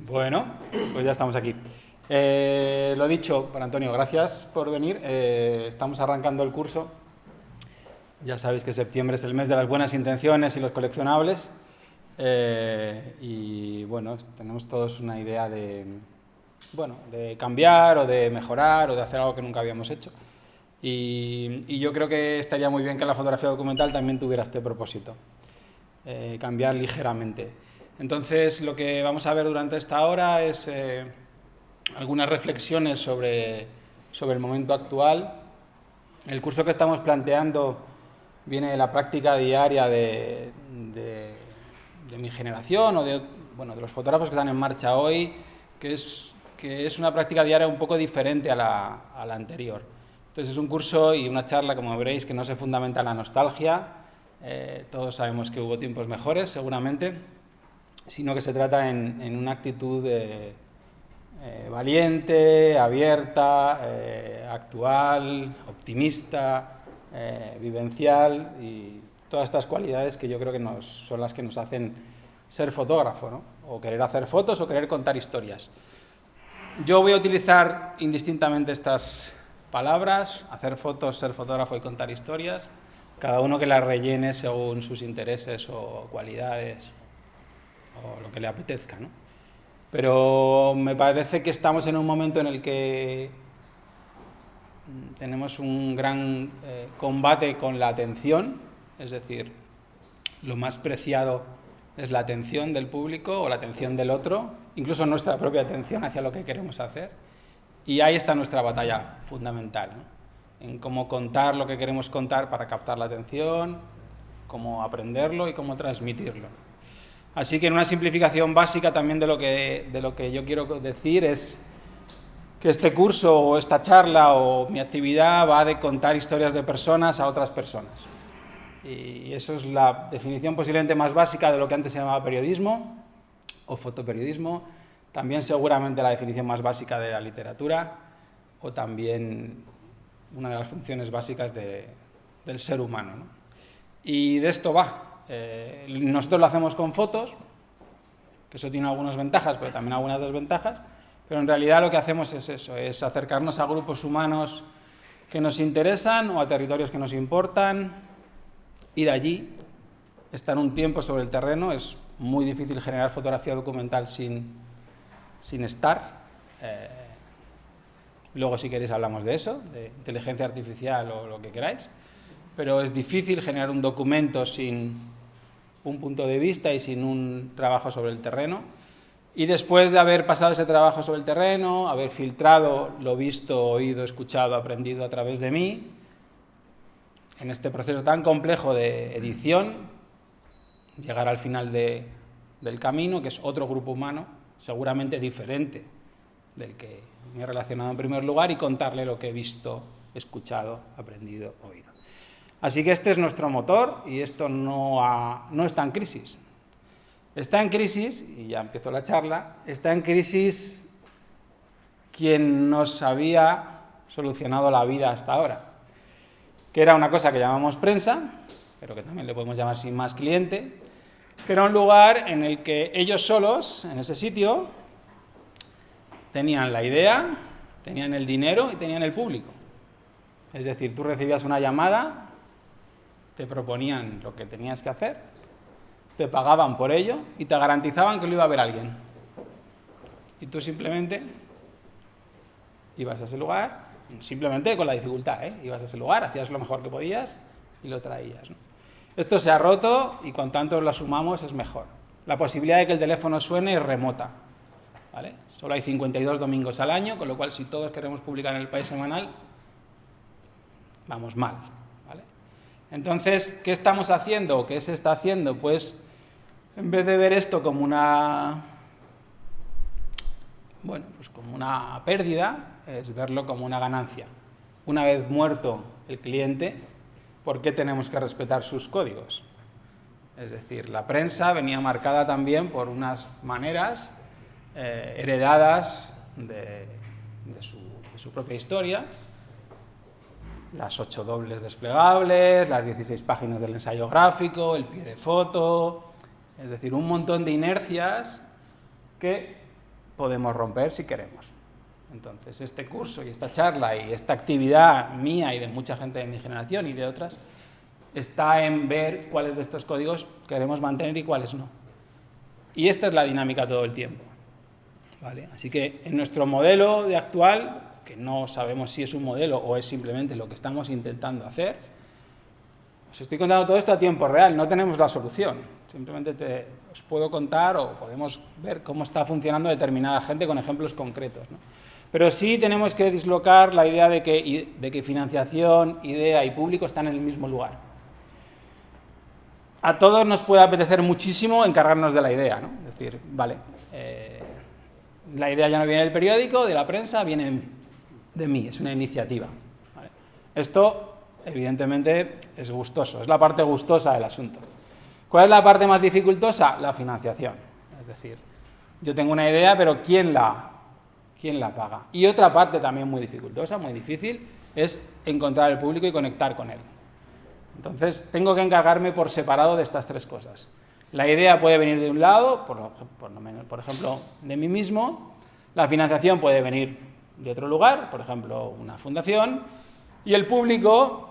Bueno, pues ya estamos aquí. Lo dicho, para Antonio, gracias por venir. Estamos arrancando el curso. Ya sabéis que septiembre es el mes de las buenas intenciones y los coleccionables. Y bueno, tenemos todos una idea de cambiar o de mejorar o de hacer algo que nunca habíamos hecho. Y yo creo que estaría muy bien que la fotografía documental también tuviera este propósito, cambiar ligeramente. Entonces, lo que vamos a ver durante esta hora es algunas reflexiones sobre el momento actual. El curso que estamos planteando viene de la práctica diaria de mi generación o de los fotógrafos que están en marcha hoy, que es una práctica diaria un poco diferente a la anterior. Entonces, es un curso y una charla, como veréis, que no se fundamenta en la nostalgia. Todos sabemos que hubo tiempos mejores, seguramente, sino que se trata en una actitud valiente, abierta, actual, optimista, vivencial y todas estas cualidades que yo creo que son las que nos hacen ser fotógrafo, ¿no? O querer hacer fotos o querer contar historias. Yo voy a utilizar indistintamente estas palabras: hacer fotos, ser fotógrafo y contar historias, cada uno que las rellene según sus intereses o cualidades o lo que le apetezca, ¿no? Pero me parece que estamos en un momento en el que tenemos un gran combate con la atención, es decir, lo más preciado es la atención del público o la atención del otro, incluso nuestra propia atención hacia lo que queremos hacer. Y ahí está nuestra batalla fundamental, ¿no? En cómo contar lo que queremos contar para captar la atención, cómo aprenderlo y cómo transmitirlo. Así que en una simplificación básica también de lo que yo quiero decir es que este curso o esta charla o mi actividad va de contar historias de personas a otras personas. Y eso es la definición posiblemente más básica de lo que antes se llamaba periodismo o fotoperiodismo, también seguramente la definición más básica de la literatura o también una de las funciones básicas del ser humano, ¿no? Y de esto va. Nosotros lo hacemos con fotos, que eso tiene algunas ventajas, pero también algunas desventajas, pero en realidad lo que hacemos es eso, es acercarnos a grupos humanos que nos interesan o a territorios que nos importan, ir allí, estar un tiempo sobre el terreno. Es muy difícil generar fotografía documental sin estar. Luego, si queréis, hablamos de eso, de inteligencia artificial o lo que queráis, pero es difícil generar un documento sin un punto de vista y sin un trabajo sobre el terreno. Y después de haber pasado ese trabajo sobre el terreno, haber filtrado lo visto, oído, escuchado, aprendido a través de mí, en este proceso tan complejo de edición, llegar al final del camino, que es otro grupo humano, seguramente diferente del que me he relacionado en primer lugar, y contarle lo que he visto, escuchado, aprendido, oído. Así que este es nuestro motor y esto no está en crisis. Está en crisis, y ya empiezo la charla, está en crisis quien nos había solucionado la vida hasta ahora, que era una cosa que llamamos prensa, pero que también le podemos llamar sin más cliente, que era un lugar en el que ellos solos, en ese sitio, tenían la idea, tenían el dinero y tenían el público. Es decir, tú recibías una llamada, te proponían lo que tenías que hacer, te pagaban por ello y te garantizaban que lo iba a ver alguien. Y tú simplemente ibas a ese lugar, simplemente con la dificultad, ibas a ese lugar, hacías lo mejor que podías y lo traías, ¿no? Esto se ha roto y cuanto antes lo asumamos es mejor. La posibilidad de que el teléfono suene es remota, ¿vale? Solo hay 52 domingos al año, con lo cual si todos queremos publicar en El País semanal, vamos mal, ¿vale? Entonces, ¿qué estamos haciendo? ¿Qué se está haciendo? Pues, en vez de ver esto como como una pérdida, es verlo como una ganancia. Una vez muerto el cliente, ¿por qué tenemos que respetar sus códigos? Es decir, la prensa venía marcada también por unas maneras heredadas de su propia historia. Las 8 dobles desplegables, las 16 páginas del ensayo gráfico, el pie de foto, es decir, un montón de inercias que podemos romper si queremos. Entonces, este curso y esta charla y esta actividad mía y de mucha gente de mi generación y de otras está en ver cuáles de estos códigos queremos mantener y cuáles no. Y esta es la dinámica todo el tiempo, ¿vale? Así que en nuestro modelo de actual, que no sabemos si es un modelo o es simplemente lo que estamos intentando hacer, os estoy contando todo esto a tiempo real, no tenemos la solución. Simplemente os puedo contar o podemos ver cómo está funcionando determinada gente con ejemplos concretos, ¿no? Pero sí tenemos que dislocar la idea de que financiación, idea y público están en el mismo lugar. A todos nos puede apetecer muchísimo encargarnos de la idea, ¿no? Es decir, vale, la idea ya no viene del periódico, de la prensa, viene de mí, es una iniciativa, ¿vale? Esto, evidentemente, es gustoso, es la parte gustosa del asunto. ¿Cuál es la parte más dificultosa? La financiación. Es decir, yo tengo una idea, pero ¿quién la paga? Y otra parte también muy dificultosa, muy difícil, es encontrar el público y conectar con él. Entonces, tengo que encargarme por separado de estas tres cosas. La idea puede venir de un lado, por ejemplo, de mí mismo. La financiación puede venir de otro lugar, por ejemplo, una fundación. Y el público,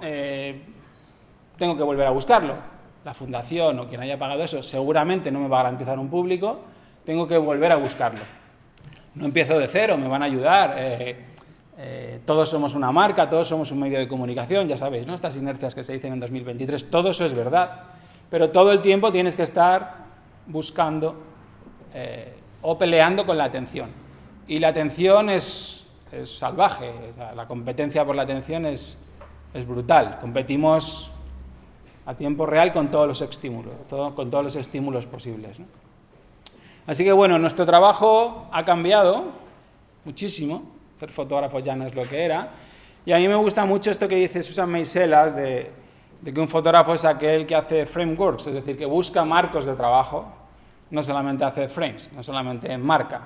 tengo que volver a buscarlo. La fundación o quien haya pagado eso seguramente no me va a garantizar un público, tengo que volver a buscarlo. No empiezo de cero, me van a ayudar. Todos somos una marca, todos somos un medio de comunicación, ya sabéis, ¿no? Estas inercias que se dicen en 2023, todo eso es verdad. Pero todo el tiempo tienes que estar buscando o peleando con la atención. Y la atención es salvaje, la competencia por la atención es brutal. Competimos a tiempo real con todos los estímulos, posibles, ¿no? Así que bueno, nuestro trabajo ha cambiado muchísimo. Ser fotógrafo ya no es lo que era. Y a mí me gusta mucho esto que dice Susan Meiselas de que un fotógrafo es aquel que hace frameworks, es decir, que busca marcos de trabajo, no solamente hace frames, no solamente enmarca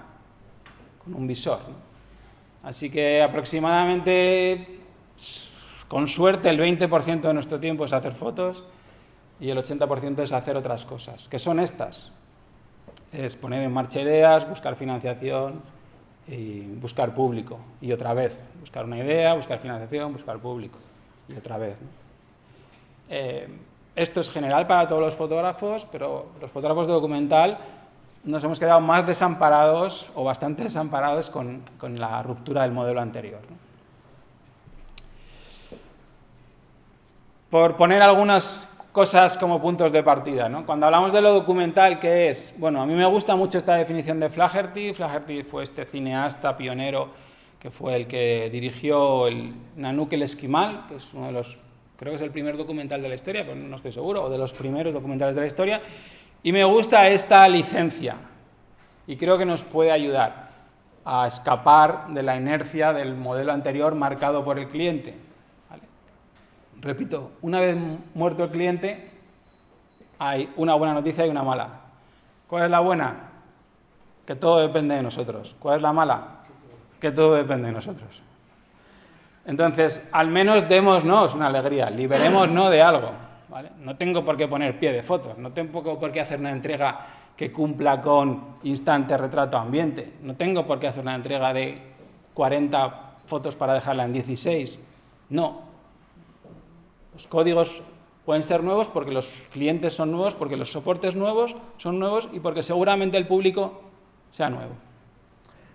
con un visor, ¿no? Así que aproximadamente, con suerte, el 20% de nuestro tiempo es hacer fotos y el 80% es hacer otras cosas. ¿Qué son estas? Es poner en marcha ideas, buscar financiación y buscar público. Y otra vez, buscar una idea, buscar financiación, buscar público. Y otra vez, ¿no? Esto es general para todos los fotógrafos, pero los fotógrafos de documental nos hemos quedado más desamparados o bastante desamparados con la ruptura del modelo anterior, ¿no? Por poner algunas cosas como puntos de partida, ¿no? Cuando hablamos de lo documental, ¿qué es? Bueno, a mí me gusta mucho esta definición de Flaherty. Flaherty fue este cineasta pionero que fue el que dirigió el Nanook el Esquimal, que es uno de los, creo que es el primer documental de la historia, pero no estoy seguro, o de los primeros documentales de la historia. Y me gusta esta licencia y creo que nos puede ayudar a escapar de la inercia del modelo anterior marcado por el cliente. Repito, una vez muerto el cliente, hay una buena noticia y una mala. ¿Cuál es la buena? Que todo depende de nosotros. ¿Cuál es la mala? Que todo depende de nosotros. Entonces, al menos démonos una alegría, liberémonos de algo, ¿vale? No tengo por qué poner pie de fotos, no tengo por qué hacer una entrega que cumpla con instante retrato ambiente, no tengo por qué hacer una entrega de 40 fotos para dejarla en 16, no. Los códigos pueden ser nuevos porque los clientes son nuevos, porque los soportes nuevos son nuevos y porque seguramente el público sea nuevo.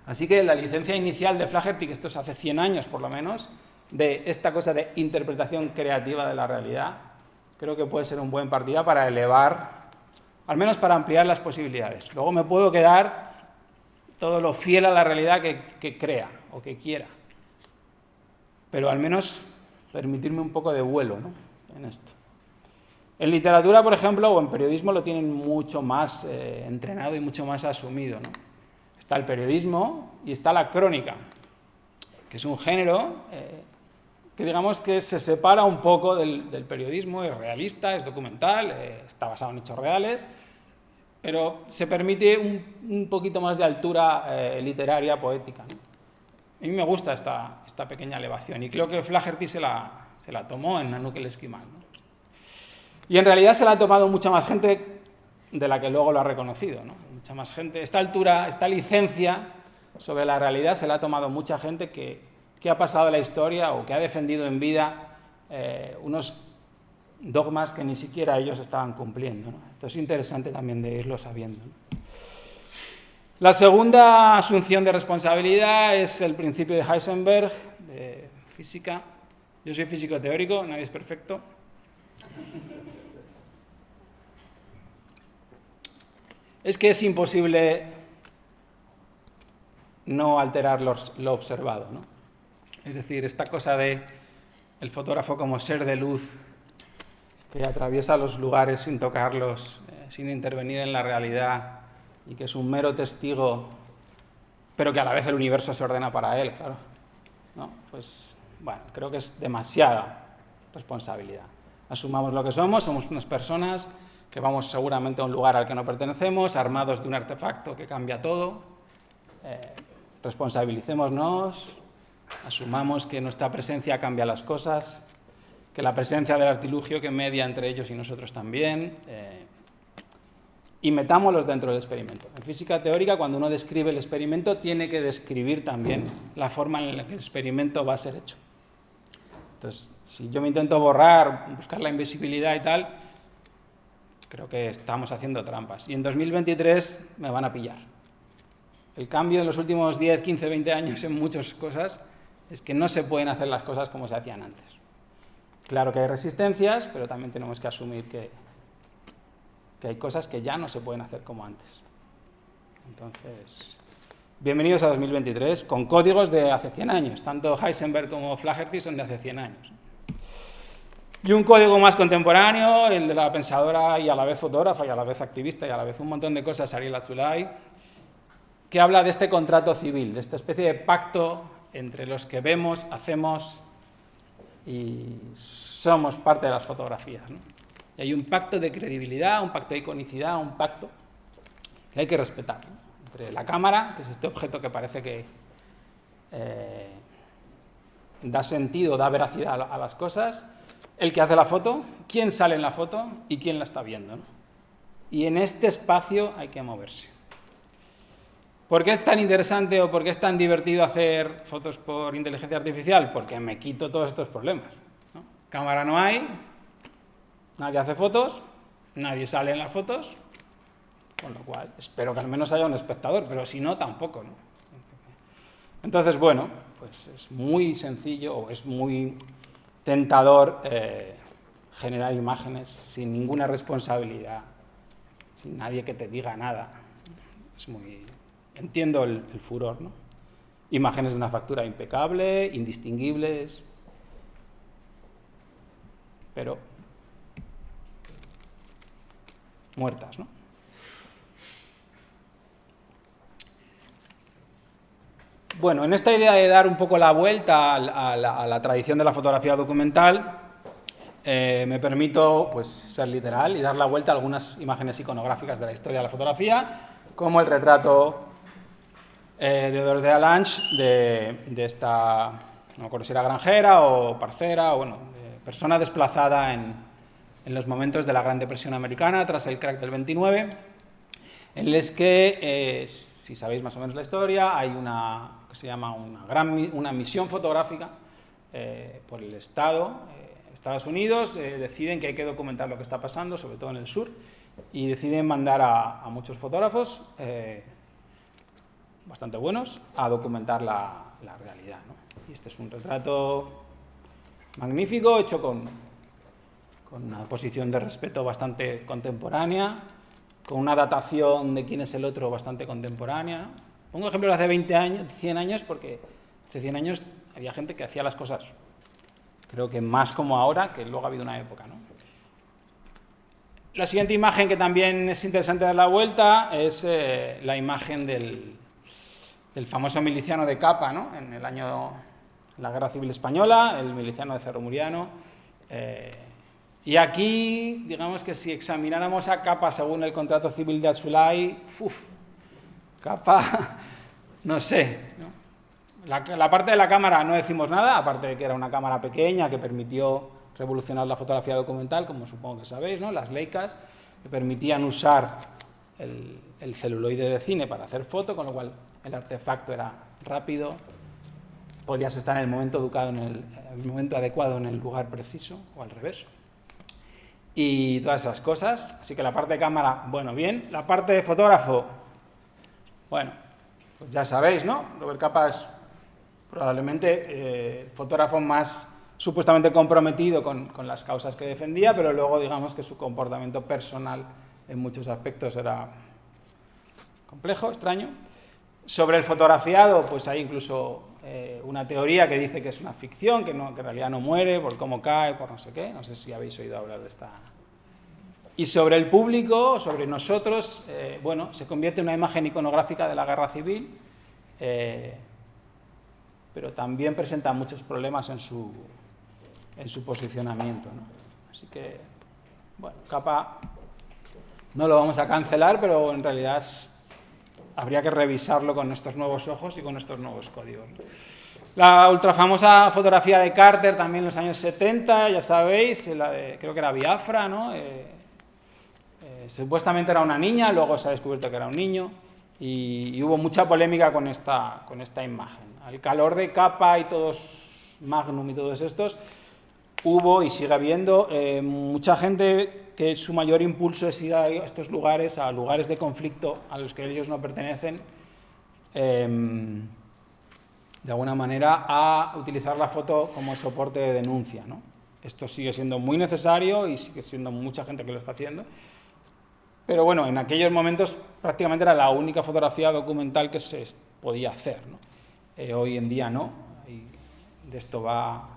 Así que la licencia inicial de Flaherty, que esto es hace 100 años por lo menos, de esta cosa de interpretación creativa de la realidad, creo que puede ser un buen partida para elevar, al menos para ampliar las posibilidades. Luego me puedo quedar todo lo fiel a la realidad que crea o que quiera, pero al menos permitirme un poco de vuelo, ¿no?, en esto. En literatura, por ejemplo, o en periodismo lo tienen mucho más entrenado y mucho más asumido, ¿no? Está el periodismo y está la crónica, que es un género que digamos que se separa un poco del periodismo, es realista, es documental, está basado en hechos reales, pero se permite un poquito más de altura literaria, poética, ¿no? A mí me gusta esta pequeña elevación y creo que Flaherty se la tomó en Nanook el Esquimal, ¿no? Y en realidad se la ha tomado mucha más gente de la que luego lo ha reconocido, ¿no? Mucha más gente. Esta altura, esta licencia, sobre la realidad se la ha tomado mucha gente que ha pasado la historia o que ha defendido en vida unos dogmas que ni siquiera ellos estaban cumpliendo, ¿no? Entonces es interesante también de irlo sabiendo, ¿no? La segunda asunción de responsabilidad es el principio de Heisenberg, de física. Yo soy físico teórico, nadie es perfecto. Es que es imposible no alterar lo observado, ¿no? Es decir, esta cosa de el fotógrafo como ser de luz que atraviesa los lugares sin tocarlos, sin intervenir en la realidad y que es un mero testigo, pero que a la vez el universo se ordena para él, claro, ¿no? Pues, bueno, creo que es demasiada responsabilidad. Asumamos lo que somos unas personas que vamos seguramente a un lugar al que no pertenecemos, armados de un artefacto que cambia todo. Responsabilicémonos, asumamos que nuestra presencia cambia las cosas, que la presencia del artilugio que media entre ellos y nosotros también, y metámoslos dentro del experimento. En física teórica, cuando uno describe el experimento, tiene que describir también la forma en la que el experimento va a ser hecho. Entonces, si yo me intento borrar, buscar la invisibilidad y tal, creo que estamos haciendo trampas. Y en 2023 me van a pillar. El cambio en los últimos 10, 15, 20 años en muchas cosas es que no se pueden hacer las cosas como se hacían antes. Claro que hay resistencias, pero también tenemos que asumir que hay cosas que ya no se pueden hacer como antes. Entonces, bienvenidos a 2023 con códigos de hace 100 años. Tanto Heisenberg como Flaherty son de hace 100 años. Y un código más contemporáneo, el de la pensadora y a la vez fotógrafa y a la vez activista y a la vez un montón de cosas, Ariel Azoulay, que habla de este contrato civil, de esta especie de pacto entre los que vemos, hacemos y somos parte de las fotografías, ¿no? Y hay un pacto de credibilidad, un pacto de iconicidad, un pacto que hay que respetar, ¿no? Entre la cámara, que es este objeto que parece que da sentido, da veracidad a las cosas, el que hace la foto, quién sale en la foto y quién la está viendo, ¿no? Y en este espacio hay que moverse. ¿Por qué es tan interesante o por qué es tan divertido hacer fotos por inteligencia artificial? Porque me quito todos estos problemas, ¿no? Cámara no hay, nadie hace fotos, nadie sale en las fotos, con lo cual espero que al menos haya un espectador, pero si no, tampoco, ¿no? Entonces, bueno, pues es muy sencillo o es muy tentador generar imágenes sin ninguna responsabilidad, sin nadie que te diga nada. Es muy... Entiendo el furor, ¿no? Imágenes de una factura impecable, indistinguibles, pero muertas, ¿no? Bueno, en esta idea de dar un poco la vuelta a la tradición de la fotografía documental, me permito pues, ser literal y dar la vuelta a algunas imágenes iconográficas de la historia de la fotografía, como el retrato de Dorothea Lange de esta, no me acuerdo si era granjera o parcera, o bueno, persona desplazada en los momentos de la Gran Depresión Americana, tras el crack del 29, en los que, si sabéis más o menos la historia, hay una que se llama una misión fotográfica por el Estado, Estados Unidos, deciden que hay que documentar lo que está pasando, sobre todo en el sur, y deciden mandar a muchos fotógrafos, bastante buenos, a documentar la realidad, ¿no? Y este es un retrato magnífico, hecho con una posición de respeto bastante contemporánea, con una datación de quién es el otro bastante contemporánea, ¿no? Pongo ejemplos de hace 20 años, 100 años, porque hace 100 años había gente que hacía las cosas, creo que más como ahora, que luego ha habido una época, ¿no? La siguiente imagen que también es interesante dar la vuelta es la imagen del famoso miliciano de Capa, ¿no? En el año de la Guerra Civil Española, el miliciano de Cerro Muriano. Y aquí, digamos que si examináramos a Capa según el contrato civil de Azoulay, Capa, no sé, ¿no? La parte de la cámara no decimos nada, aparte de que era una cámara pequeña que permitió revolucionar la fotografía documental, como supongo que sabéis, ¿no? Las Leicas, que permitían usar el celuloide de cine para hacer foto, con lo cual el artefacto era rápido, podías estar en el momento adecuado en el lugar preciso, o al revés. Y todas esas cosas. Así que la parte de cámara, bueno, bien. La parte de fotógrafo, bueno, pues ya sabéis, ¿no? Robert Capa es probablemente el fotógrafo más supuestamente comprometido con las causas que defendía, pero luego digamos que su comportamiento personal en muchos aspectos era complejo, extraño. Sobre el fotografiado, pues hay incluso una teoría que dice que es una ficción, que en realidad no muere por cómo cae, por no sé qué. No sé si habéis oído hablar de esta. Y sobre el público, sobre nosotros, bueno, se convierte en una imagen iconográfica de la guerra civil, pero también presenta muchos problemas en su posicionamiento, ¿no? Así que, bueno, Capa no lo vamos a cancelar, pero en realidad habría que revisarlo con estos nuevos ojos y con estos nuevos códigos. La ultrafamosa fotografía de Carter también en los años 70, ya sabéis, creo que era Biafra, ¿no? Supuestamente era una niña, luego se ha descubierto que era un niño, y hubo mucha polémica con esta imagen. Al calor de Capa y todos, Magnum y todos estos, hubo y sigue habiendo mucha gente que su mayor impulso es ir a estos lugares, a lugares de conflicto a los que ellos no pertenecen, de alguna manera a utilizar la foto como soporte de denuncia, ¿no? Esto sigue siendo muy necesario y sigue siendo mucha gente que lo está haciendo, pero bueno, en aquellos momentos prácticamente era la única fotografía documental que se podía hacer, ¿no? Hoy en día no, y de esto va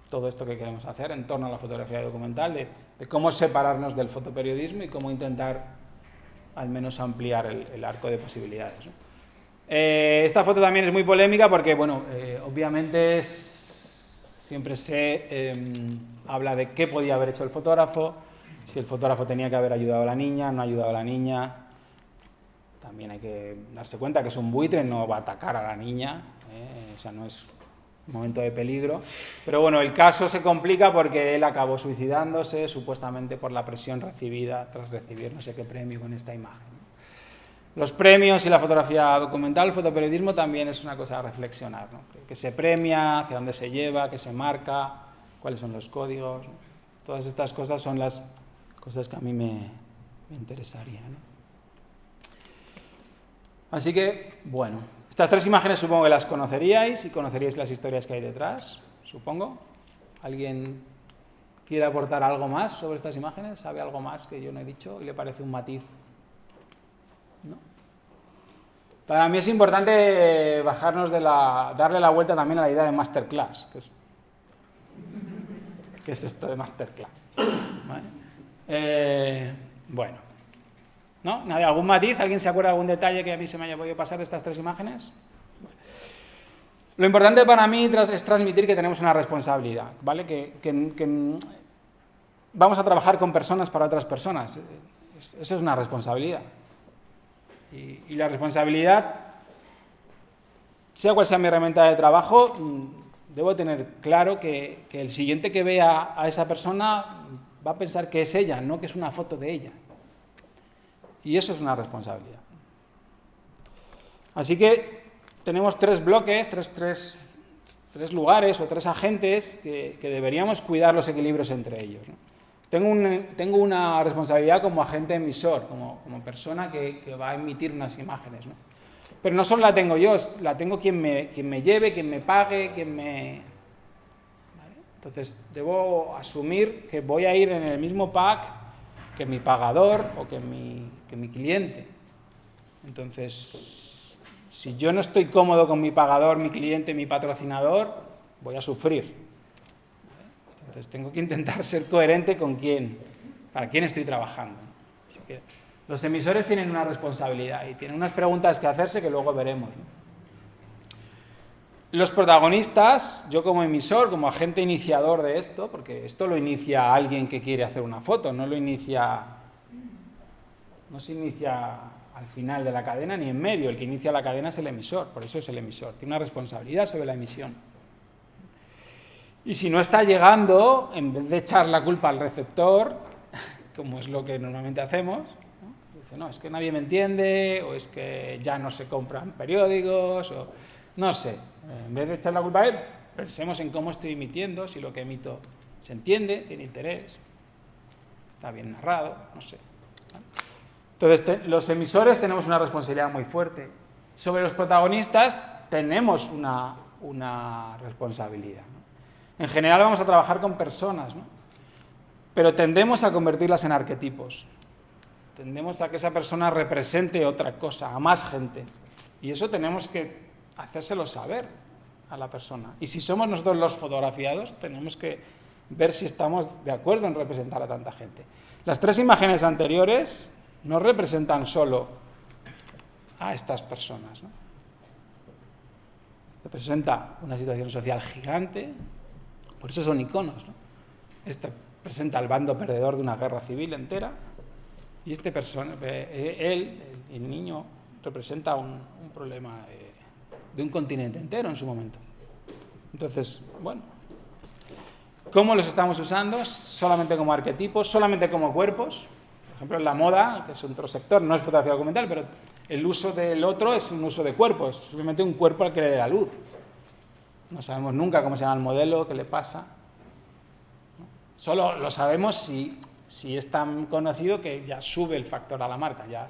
todo esto que queremos hacer en torno a la fotografía documental, de cómo separarnos del fotoperiodismo y cómo intentar al menos ampliar el arco de posibilidades, ¿no? Esta foto también es muy polémica porque, bueno, obviamente siempre se habla de qué podía haber hecho el fotógrafo, si el fotógrafo tenía que haber ayudado a la niña, no ha ayudado a la niña. También hay que darse cuenta que es un buitre, no va a atacar a la niña, o sea, no es un momento de peligro. Pero bueno, el caso se complica porque él acabó suicidándose, supuestamente por la presión recibida tras recibir no sé qué premio con esta imagen. Los premios y la fotografía documental, el fotoperiodismo también es una cosa a reflexionar, ¿no? Que se premia, hacia dónde se lleva, qué se marca, cuáles son los códigos, ¿no? Todas estas cosas son las cosas que a mí me interesarían, ¿no? Así que, bueno, estas tres imágenes supongo que las conoceríais y conoceríais las historias que hay detrás, supongo. ¿Alguien quiere aportar algo más sobre estas imágenes? ¿Sabe algo más que yo no he dicho y le parece un matiz? ¿No? Para mí es importante bajarnos darle la vuelta también a la idea de masterclass, ¿qué es esto de masterclass? ¿Vale? Bueno, ¿no? ¿Nadie, algún matiz? ¿Alguien se acuerda de algún detalle que a mí se me haya podido pasar de estas tres imágenes? Bueno. Lo importante para mí es transmitir que tenemos una responsabilidad, ¿vale? Que vamos a trabajar con personas para otras personas. Eso es una responsabilidad. Y la responsabilidad, sea cual sea mi herramienta de trabajo, debo tener claro que el siguiente que vea a esa persona va a pensar que es ella, no que es una foto de ella. Y eso es una responsabilidad. Así que tenemos tres bloques, tres lugares o tres agentes que deberíamos cuidar los equilibrios entre ellos, ¿no? Tengo una responsabilidad como agente emisor, como persona que va a emitir unas imágenes, ¿no? Pero no solo la tengo yo, la tengo quien me lleve, quien me pague, ¿vale? Entonces, debo asumir que voy a ir en el mismo pack que mi pagador o que mi cliente. Entonces, si yo no estoy cómodo con mi pagador, mi cliente, mi patrocinador, voy a sufrir. Entonces, tengo que intentar ser coherente con para quién estoy trabajando. Así que los emisores tienen una responsabilidad y tienen unas preguntas que hacerse que luego veremos, ¿no? Los protagonistas, yo como emisor, como agente iniciador de esto, porque esto lo inicia alguien que quiere hacer una foto, no se inicia al final de la cadena ni en medio, el que inicia la cadena es el emisor, por eso es el emisor, tiene una responsabilidad sobre la emisión. Y si no está llegando, en vez de echar la culpa al receptor, como es lo que normalmente hacemos, ¿no? Dice, no, es que nadie me entiende, o es que ya no se compran periódicos, o no sé. En vez de echar la culpa a él, pensemos en cómo estoy emitiendo, si lo que emito se entiende, tiene interés, está bien narrado, no sé. Entonces, los emisores tenemos una responsabilidad muy fuerte. Sobre los protagonistas tenemos una responsabilidad, ¿no? En general vamos a trabajar con personas, ¿no? Pero tendemos a convertirlas en arquetipos. Tendemos a que esa persona represente otra cosa, a más gente. Y eso tenemos que hacérselo saber a la persona. Y si somos nosotros los fotografiados, tenemos que ver si estamos de acuerdo en representar a tanta gente. Las 3 imágenes anteriores no representan solo a estas personas, ¿no? Este presenta una situación social gigante, por eso son iconos, ¿no? Este presenta al bando perdedor de una guerra civil entera, y el niño, representa un problema de un continente entero en su momento. Entonces, bueno, ¿cómo los estamos usando? Solamente como arquetipos, solamente como cuerpos. Por ejemplo, en la moda, que es otro sector, no es fotografía documental, pero el uso del otro es un uso de cuerpo, es simplemente un cuerpo al que le da luz. No sabemos nunca cómo se llama el modelo, qué le pasa. Solo lo sabemos si es tan conocido que ya sube el factor a la marca, ya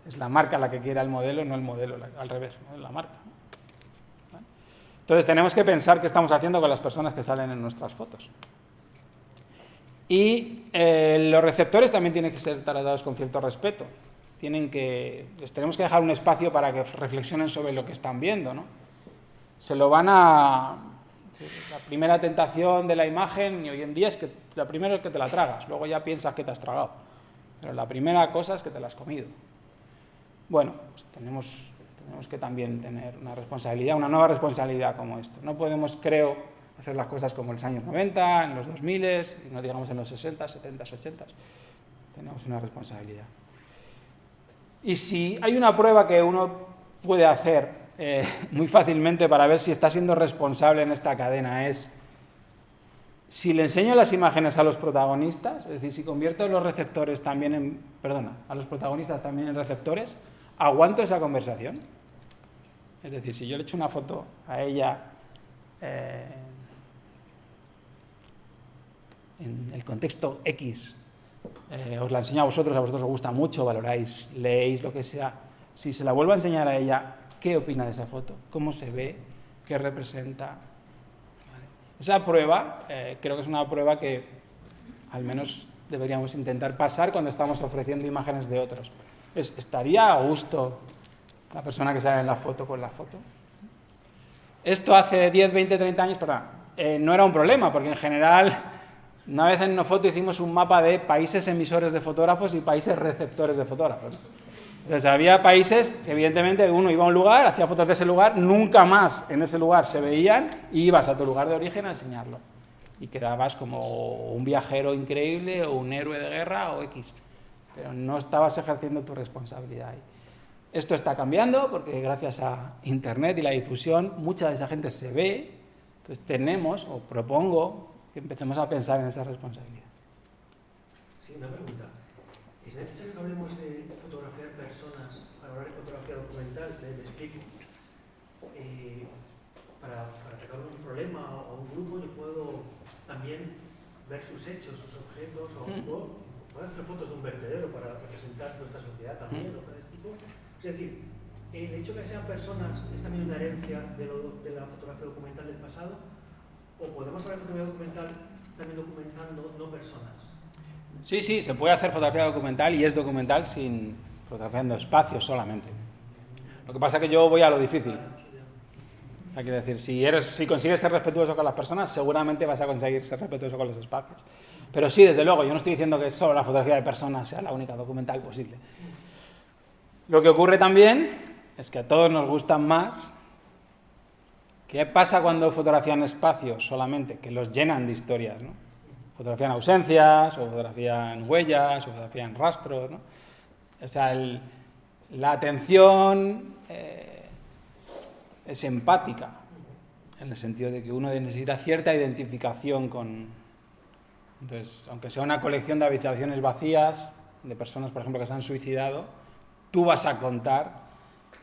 es la marca la que quiera el modelo, no el modelo, al revés, ¿no? La marca. ¿Vale? Entonces tenemos que pensar qué estamos haciendo con las personas que salen en nuestras fotos. Y los receptores también tienen que ser tratados con cierto respeto. Les tenemos que dejar un espacio para que reflexionen sobre lo que están viendo, ¿no? La primera tentación de la imagen, y hoy en día, es que la primera es que te la tragas, luego ya piensas que te has tragado. Pero la primera cosa es que te la has comido. Bueno, pues tenemos que también tener una responsabilidad, una nueva responsabilidad como esto. No podemos, creo, hacer las cosas como en los años 90, en los 2000, y no digamos en los 60, 70, 80. Tenemos una responsabilidad. Y si hay una prueba que uno puede hacer muy fácilmente para ver si está siendo responsable en esta cadena, es si le enseño las imágenes a los protagonistas, es decir, si convierto a los receptores también a los protagonistas también en receptores, ¿aguanto esa conversación? Es decir, si yo le echo una foto a ella en el contexto X, os la enseño a vosotros os gusta mucho, valoráis, leéis, lo que sea, si se la vuelvo a enseñar a ella, ¿qué opina de esa foto? ¿Cómo se ve? ¿Qué representa? Vale. Esa prueba, creo que es una prueba que al menos deberíamos intentar pasar cuando estamos ofreciendo imágenes de otros. ¿Estaría a gusto la persona que sale en la foto con la foto? Esto hace 10, 20, 30 años, no era un problema, porque en general, una vez en Nofoto hicimos un mapa de países emisores de fotógrafos y países receptores de fotógrafos. Entonces había países que evidentemente uno iba a un lugar, hacía fotos de ese lugar, nunca más en ese lugar se veían y ibas a tu lugar de origen a enseñarlo. Y quedabas como un viajero increíble o un héroe de guerra o X. Pero no estabas ejerciendo tu responsabilidad ahí. Esto está cambiando porque gracias a Internet y la difusión mucha de esa gente se ve. Entonces propongo que empecemos a pensar en esa responsabilidad. Sí, una pregunta. ¿Es necesario que hablemos de fotografiar personas a la hora de fotografía documental? Me explico. Para atacar un problema o un grupo, yo puedo también ver sus hechos, sus objetos, o puedo hacer fotos de un vertedero para representar nuestra sociedad también, o de este tipo. Es decir, el hecho de que sean personas es también una herencia de la fotografía documental del pasado, o podemos hacer fotografía documental también documentando no personas. Sí, se puede hacer fotografía documental y es documental sin fotografiando espacios solamente. Lo que pasa es que yo voy a lo difícil. Hay que decir, si consigues ser respetuoso con las personas, seguramente vas a conseguir ser respetuoso con los espacios. Pero sí, desde luego, yo no estoy diciendo que solo la fotografía de personas sea la única documental posible. Lo que ocurre también es que a todos nos gustan más. ¿Qué pasa cuando fotografían espacios solamente? Que los llenan de historias, ¿no? Fotografían ausencias, o fotografían huellas, o fotografían rastros, ¿no? O sea, la atención es empática, en el sentido de que uno necesita cierta identificación con... Entonces, aunque sea una colección de habitaciones vacías, de personas, por ejemplo, que se han suicidado, tú vas a contar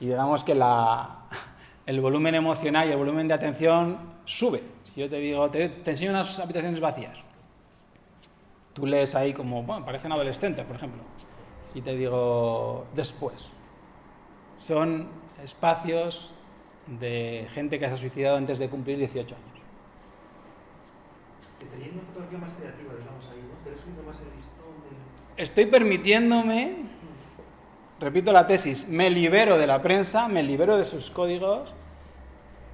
y digamos que el volumen emocional y el volumen de atención sube. Si yo te digo, te enseño unas habitaciones vacías, tú lees ahí como, bueno, parecen adolescentes, por ejemplo, y te digo, después. Son espacios de gente que se ha suicidado antes de cumplir 18 años. Estaría en una fotografía más creativa, digamos, ahí, ¿no? Estaría subiendo más el listón del... Estoy permitiéndome, repito la tesis, me libero de la prensa, me libero de sus códigos,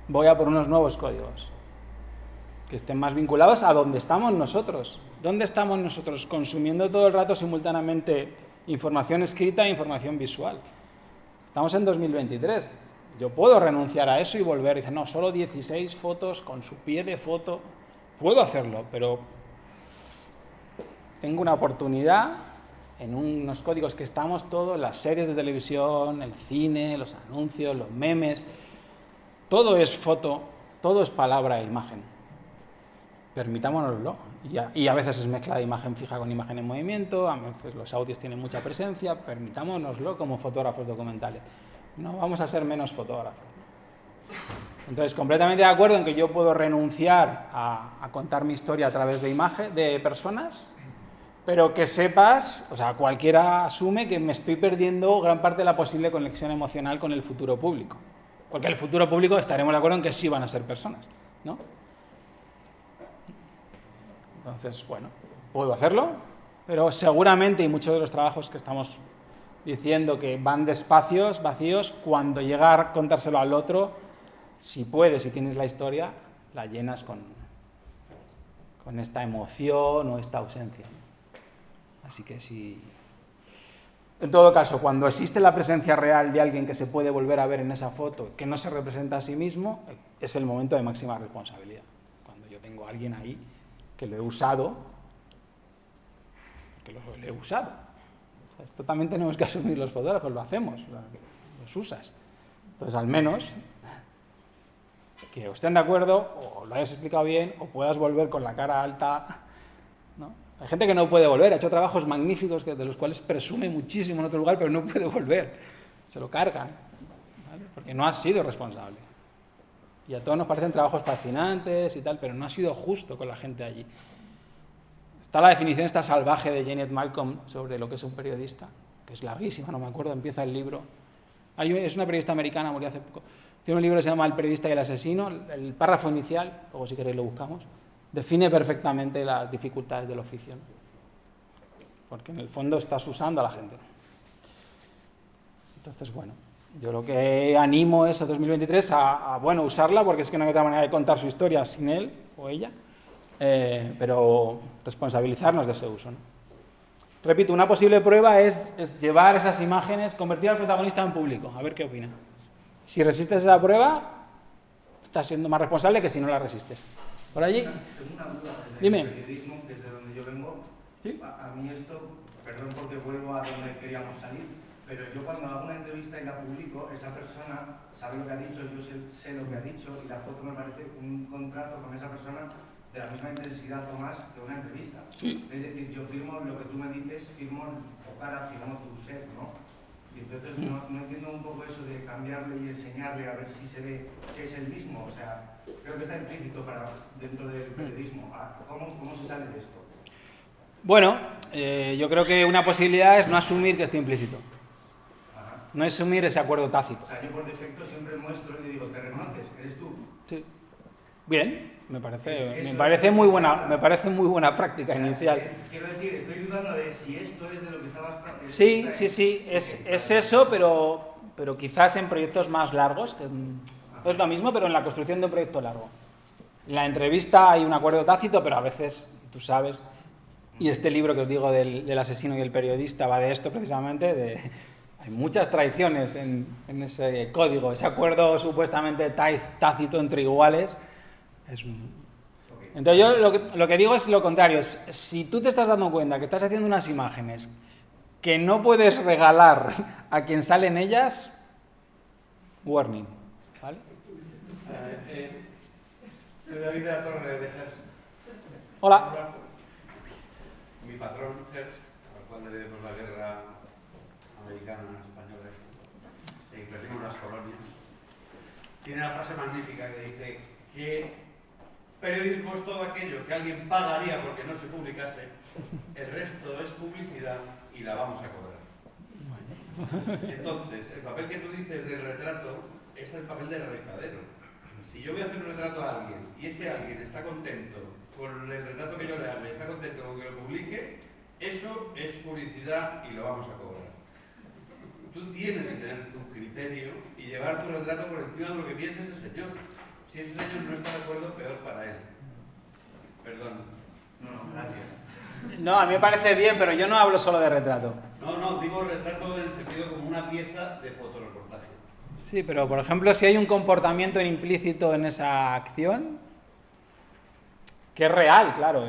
voy a por unos nuevos códigos que estén más vinculados a donde estamos nosotros. ¿Dónde estamos nosotros? Consumiendo todo el rato simultáneamente información escrita e información visual. Estamos en 2023. Yo puedo renunciar a eso y volver y decir, no, solo 16 fotos con su pie de foto. Puedo hacerlo, pero tengo una oportunidad en unos códigos que estamos todos, las series de televisión, el cine, los anuncios, los memes. Todo es foto, todo es palabra e imagen. Permitámonoslo. Y a veces es mezcla de imagen fija con imagen en movimiento, a veces los audios tienen mucha presencia, permitámonoslo como fotógrafos documentales. No vamos a ser menos fotógrafos. Entonces, completamente de acuerdo en que yo puedo renunciar a contar mi historia a través de imagen, de personas, pero que sepas, o sea, cualquiera asume que me estoy perdiendo gran parte de la posible conexión emocional con el futuro público. Porque el futuro público estaremos de acuerdo en que sí van a ser personas, ¿no? Entonces, bueno, puedo hacerlo, pero seguramente, y muchos de los trabajos que estamos diciendo que van de espacios vacíos, cuando llega a contárselo al otro, si puedes, si tienes la historia, la llenas con esta emoción o esta ausencia. Así que sí. En todo caso, cuando existe la presencia real de alguien que se puede volver a ver en esa foto, que no se representa a sí mismo, es el momento de máxima responsabilidad. Cuando yo tengo a alguien ahí que lo he usado, que lo he usado. Esto también tenemos que asumir los fotógrafos, lo hacemos, los usas. Entonces, al menos, que estén de acuerdo, o lo hayas explicado bien, o puedas volver con la cara alta, ¿no? Hay gente que no puede volver, ha hecho trabajos magníficos de los cuales presume muchísimo en otro lugar, pero no puede volver. Se lo cargan, ¿vale? Porque no ha sido responsable. Y a todos nos parecen trabajos fascinantes y tal, pero no ha sido justo con la gente allí. Está la definición esta salvaje de Janet Malcolm sobre lo que es un periodista, que es larguísima, no me acuerdo, empieza el libro. Es una periodista americana, murió hace poco. Tiene un libro que se llama El periodista y el asesino. El párrafo inicial, luego si queréis lo buscamos, define perfectamente las dificultades del oficio, ¿no? Porque en el fondo estás usando a la gente. Entonces, bueno, yo lo que animo es a 2023 a usarla, porque es que no hay otra manera de contar su historia sin él o ella, pero responsabilizarnos de ese uso, ¿no? Repito, una posible prueba es llevar esas imágenes, convertir al protagonista en público, a ver qué opina. Si resistes esa prueba, estás siendo más responsable que si no la resistes. ¿Por allí? Tengo una duda del Dime. periodismo, que es de donde yo vengo. ¿Sí? A mí esto, perdón porque vuelvo a donde queríamos salir, pero yo cuando hago una entrevista y la publico, esa persona sabe lo que ha dicho, yo sé lo que ha dicho, y la foto me parece un contrato con esa persona de la misma intensidad o más que una entrevista. Sí. Es decir, yo firmo lo que tú me dices, firmo tu cara, firmo tu ser, ¿no? Y entonces no entiendo un poco eso de cambiarle y enseñarle a ver si se ve que es el mismo. O sea, creo que está implícito dentro del periodismo. ¿Cómo se sale de esto? Bueno, yo creo que una posibilidad es no asumir que esté implícito. Ajá. No asumir ese acuerdo tácito. O sea, yo por defecto siempre muestro y le digo, ¿te reconoces? ¿Eres tú? Sí. Bien, me parece muy buena práctica O sea, inicial. Quiero decir, estoy dudando de si esto es de lo que estabas... Sí, es eso, pero quizás en proyectos más largos, que no es lo mismo, pero en la construcción de un proyecto largo. En la entrevista hay un acuerdo tácito, pero a veces, tú sabes, y este libro que os digo del asesino y el periodista va de esto precisamente, hay muchas traiciones en ese código, ese acuerdo supuestamente tácito entre iguales. Entonces yo lo que digo es lo contrario. Si tú te estás dando cuenta que estás haciendo unas imágenes que no puedes regalar a quien sale en ellas, warning, ¿vale? Soy David de la Torre de Hearst. Hola. Mi patrón Hearst, al cuando le dimos la guerra americana, española, y perdimos las colonias, tiene una frase magnífica que dice que periodismo es todo aquello que alguien pagaría porque no se publicase, el resto es publicidad y la vamos a cobrar. Entonces, el papel que tú dices del retrato es el papel del recadero. Si yo voy a hacer un retrato a alguien y ese alguien está contento con el retrato que yo le hago y está contento con que lo publique, eso es publicidad y lo vamos a cobrar. Tú tienes que tener tu criterio y llevar tu retrato por encima de lo que piense ese señor. Si ese señor no está de acuerdo, peor para él. Perdón. No, gracias. No, a mí me parece bien, pero yo no hablo solo de retrato. No, digo retrato en el sentido como una pieza de fotoreportaje. Sí, pero por ejemplo, si hay un comportamiento implícito en esa acción, que es real, claro.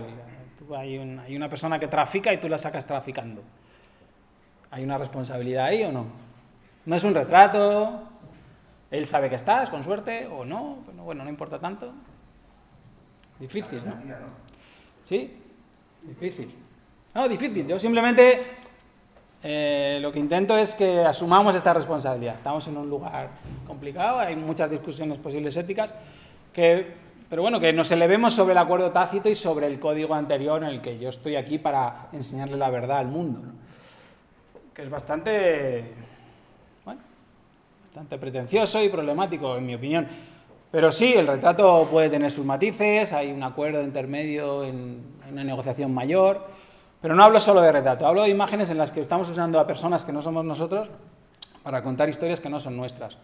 Hay una persona que trafica y tú la sacas traficando. ¿Hay una responsabilidad ahí o no? No es un retrato, él sabe que estás, con suerte, o no, bueno, no importa tanto. Difícil, ¿no? ¿Sí? Difícil. No, difícil. Yo simplemente lo que intento es que asumamos esta responsabilidad. Estamos en un lugar complicado, hay muchas discusiones posibles éticas, pero bueno, que nos elevemos sobre el acuerdo tácito y sobre el código anterior en el que yo estoy aquí para enseñarle la verdad al mundo, ¿no? Que es bastante pretencioso y problemático, en mi opinión. Pero sí, el retrato puede tener sus matices, hay un acuerdo intermedio en una negociación mayor, pero no hablo solo de retrato, hablo de imágenes en las que estamos usando a personas que no somos nosotros para contar historias que no son nuestras.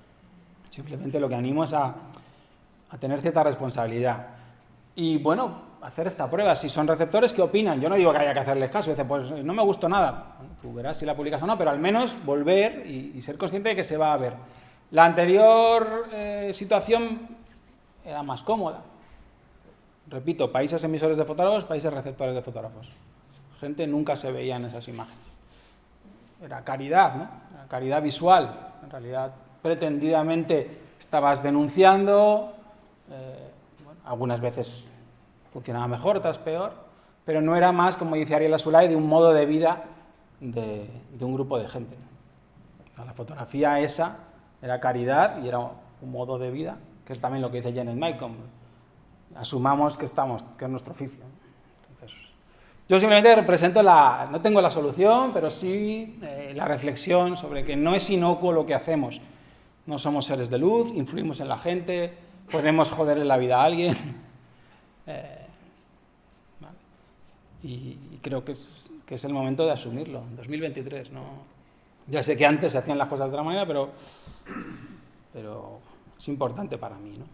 Simplemente lo que animo es a tener cierta responsabilidad. Y bueno, hacer esta prueba, si son receptores, ¿qué opinan? Yo no digo que haya que hacerles caso, dice, pues no me gustó nada. Bueno, tú verás si la publicas o no, pero al menos volver y ser consciente de que se va a ver. La anterior situación era más cómoda. Repito, países emisores de fotógrafos, países receptores de fotógrafos. Gente nunca se veía en esas imágenes. Era caridad, ¿no? Era caridad visual. En realidad, pretendidamente estabas denunciando, algunas veces funcionaba mejor, otras peor, pero no era más, como dice Ariel Azoulay, de un modo de vida de un grupo de gente. O sea, la fotografía esa era caridad y era un modo de vida, que es también lo que dice Janet Malcolm. Asumamos que es nuestro oficio. Entonces, yo simplemente represento no tengo la solución, pero sí la reflexión sobre que no es inocuo lo que hacemos. No somos seres de luz, influimos en la gente, podemos joderle la vida a alguien. ¿Vale? Y creo que es el momento de asumirlo, en 2023. ¿No? Ya sé que antes se hacían las cosas de otra manera, pero es importante para mí, ¿no?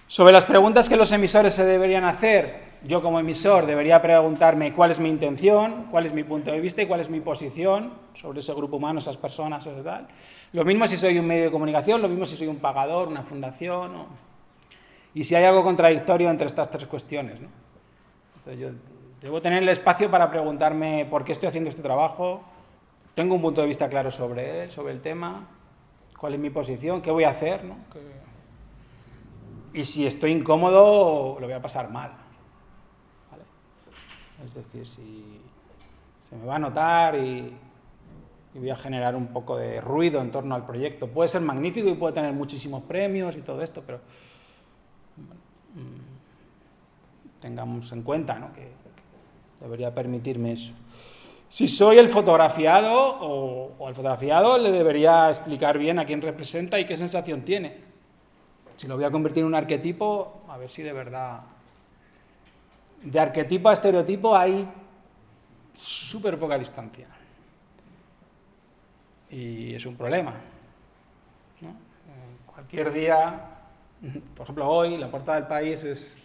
Sobre las preguntas que los emisores se deberían hacer, yo como emisor debería preguntarme cuál es mi intención, cuál es mi punto de vista y cuál es mi posición sobre ese grupo humano, esas personas o tal. Lo mismo si soy un medio de comunicación, lo mismo si soy un pagador, una fundación, y si hay algo contradictorio entre estas tres cuestiones, ¿no? Entonces yo debo tener el espacio para preguntarme por qué estoy haciendo este trabajo, tengo un punto de vista claro sobre él, sobre el tema, cuál es mi posición, qué voy a hacer, ¿no? Y si estoy incómodo, lo voy a pasar mal, ¿vale? Es decir, si se me va a notar y voy a generar un poco de ruido en torno al proyecto. Puede ser magnífico y puede tener muchísimos premios y todo esto, pero tengamos en cuenta, ¿no? que debería permitirme eso. Si soy el fotografiado o al fotografiado le debería explicar bien a quién representa y qué sensación tiene. Si lo voy a convertir en un arquetipo, a ver si de verdad... De arquetipo a estereotipo hay súper poca distancia. Y es un problema, ¿no? Cualquier día, por ejemplo hoy, la portada del País es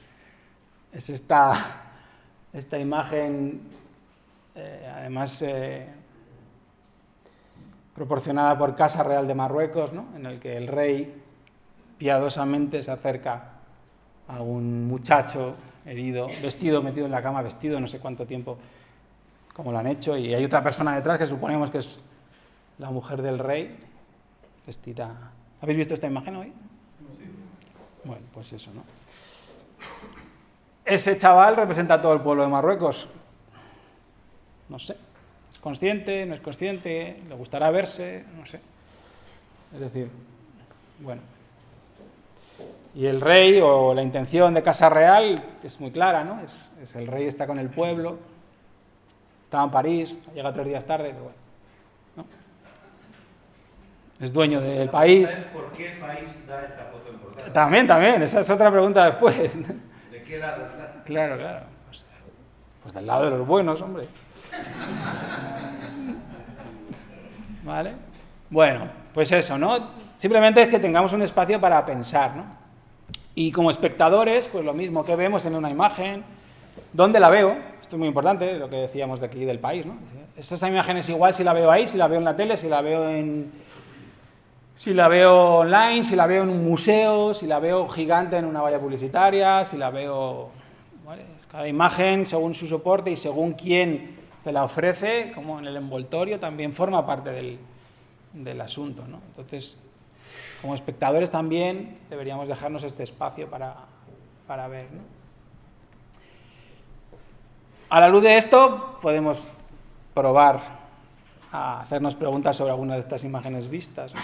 esta imagen, además proporcionada por Casa Real de Marruecos, ¿no? En el que el rey piadosamente se acerca a un muchacho herido, metido en la cama, vestido no sé cuánto tiempo, como lo han hecho, y hay otra persona detrás que suponemos que es la mujer del rey, vestida... ¿Habéis visto esta imagen hoy? Sí. Bueno, pues eso, ¿no? Ese chaval representa a todo el pueblo de Marruecos. No sé, es consciente, no es consciente, le gustará verse, no sé. Es decir, bueno. Y el rey, o la intención de Casa Real, es muy clara, ¿no? Es el rey está con el pueblo, estaba en París, llega 3 días tarde, pero bueno, ¿no? Es dueño del país. ¿Por qué el país da esa foto en portada? También, esa es otra pregunta después. ¿De qué lado está? Claro. Pues del lado de los buenos, hombre. ¿Vale? Bueno, pues eso, ¿no? Simplemente es que tengamos un espacio para pensar, ¿no? Y como espectadores, pues lo mismo, que vemos en una imagen, ¿dónde la veo? Esto es muy importante, lo que decíamos de aquí del país, ¿no? Esta imagen es igual si la veo ahí, si la veo en la tele, si la veo online, si la veo en un museo, si la veo gigante en una valla publicitaria, si la veo... ¿vale? Cada imagen, según su soporte y según quién te la ofrece, como en el envoltorio, también forma parte del asunto, ¿no? Entonces, como espectadores también deberíamos dejarnos este espacio para ver, ¿no? A la luz de esto, podemos probar a hacernos preguntas sobre alguna de estas imágenes vistas, ¿no?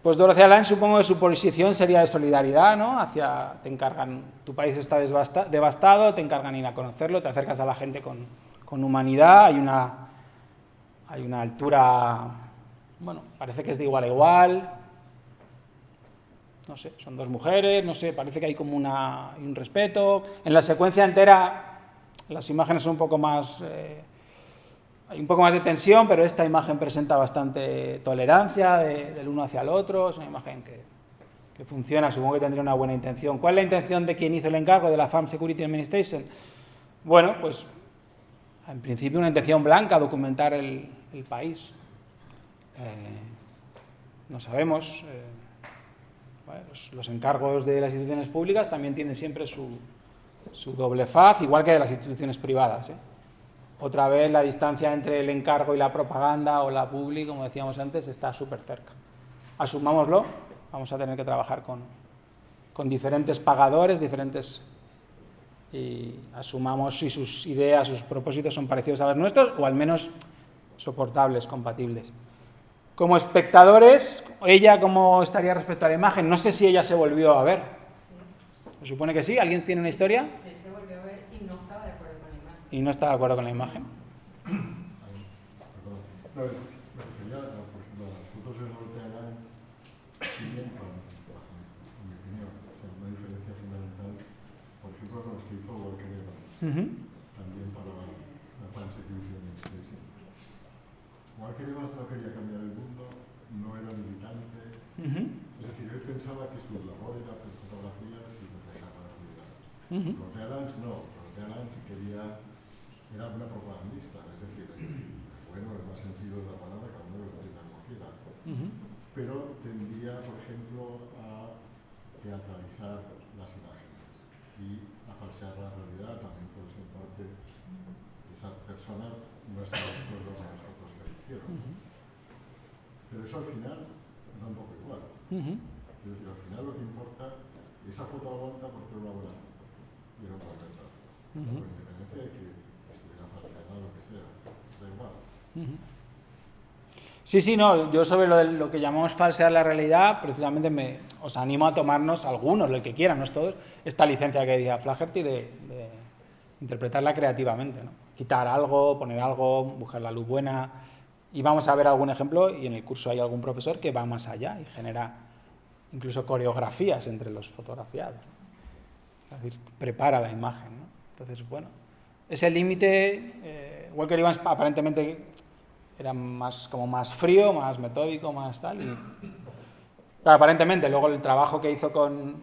Pues Dorothea Lange, supongo que su posición sería de solidaridad, ¿no? Te encargan, tu país está devastado, te encargan ir a conocerlo, te acercas a la gente con humanidad, hay una altura, bueno, parece que es de igual a igual, no sé, son 2 mujeres, no sé, parece que hay como un respeto. En la secuencia entera las imágenes son un poco más... hay un poco más de tensión, pero esta imagen presenta bastante tolerancia del uno hacia el otro. Es una imagen que funciona, supongo que tendría una buena intención. ¿Cuál es la intención de quien hizo el encargo de la Farm Security Administration? Bueno, pues en principio una intención blanca, documentar el país. No sabemos. Bueno, los encargos de las instituciones públicas también tienen siempre su doble faz, igual que de las instituciones privadas, ¿eh? Otra vez la distancia entre el encargo y la propaganda o la publi, como decíamos antes, está súper cerca. Asumámoslo, vamos a tener que trabajar con diferentes pagadores, y asumamos si sus ideas, sus propósitos son parecidos a los nuestros o al menos soportables, compatibles. Como espectadores, ¿ella cómo estaría respecto a la imagen? No sé si ella se volvió a ver. Se supone que sí. ¿Alguien tiene una historia? Sí, se volvió a ver y no estaba de acuerdo con la imagen. Y no está de acuerdo con la imagen. Me refería a las fotos de Dorothea Lange siguen con, en mi opinión, una diferencia fundamental, por ejemplo, con los que hizo Walker Evans, también para la Farm Security Administration. Walker Evans no quería cambiar el mundo, no era militante, es decir, él pensaba que su labor era hacer fotografías y reflejar la realidad. Dorothea Lange no, Dorothea Lange era una propagandista, es decir, bueno, en el más sentido de la palabra, cada uno lo entienda como quiera, pero tendía, por ejemplo, a teatralizar las imágenes y a falsear la realidad, también por eso en parte esa persona no estaba de acuerdo con las fotos que le hicieron. Pero eso al final da un poco igual. Es decir, al final lo que importa, esa foto aguanta porque es una buena foto y era un buen retrato. Con independencia de que estuviera falseada o lo que sea, da igual. Sí, no, yo sobre lo que llamamos falsear la realidad, precisamente os animo a tomarnos algunos, el que quieran, no es todos, esta licencia que decía Flaherty de interpretarla creativamente, ¿no? Quitar algo, poner algo, buscar la luz buena, y vamos a ver algún ejemplo, y en el curso hay algún profesor que va más allá y genera incluso coreografías entre los fotografiados, ¿no? Es decir, prepara la imagen, ¿no? Entonces, bueno, ese límite, Walker Evans aparentemente era más frío, más metódico, más tal. Y, claro, aparentemente, luego el trabajo que hizo con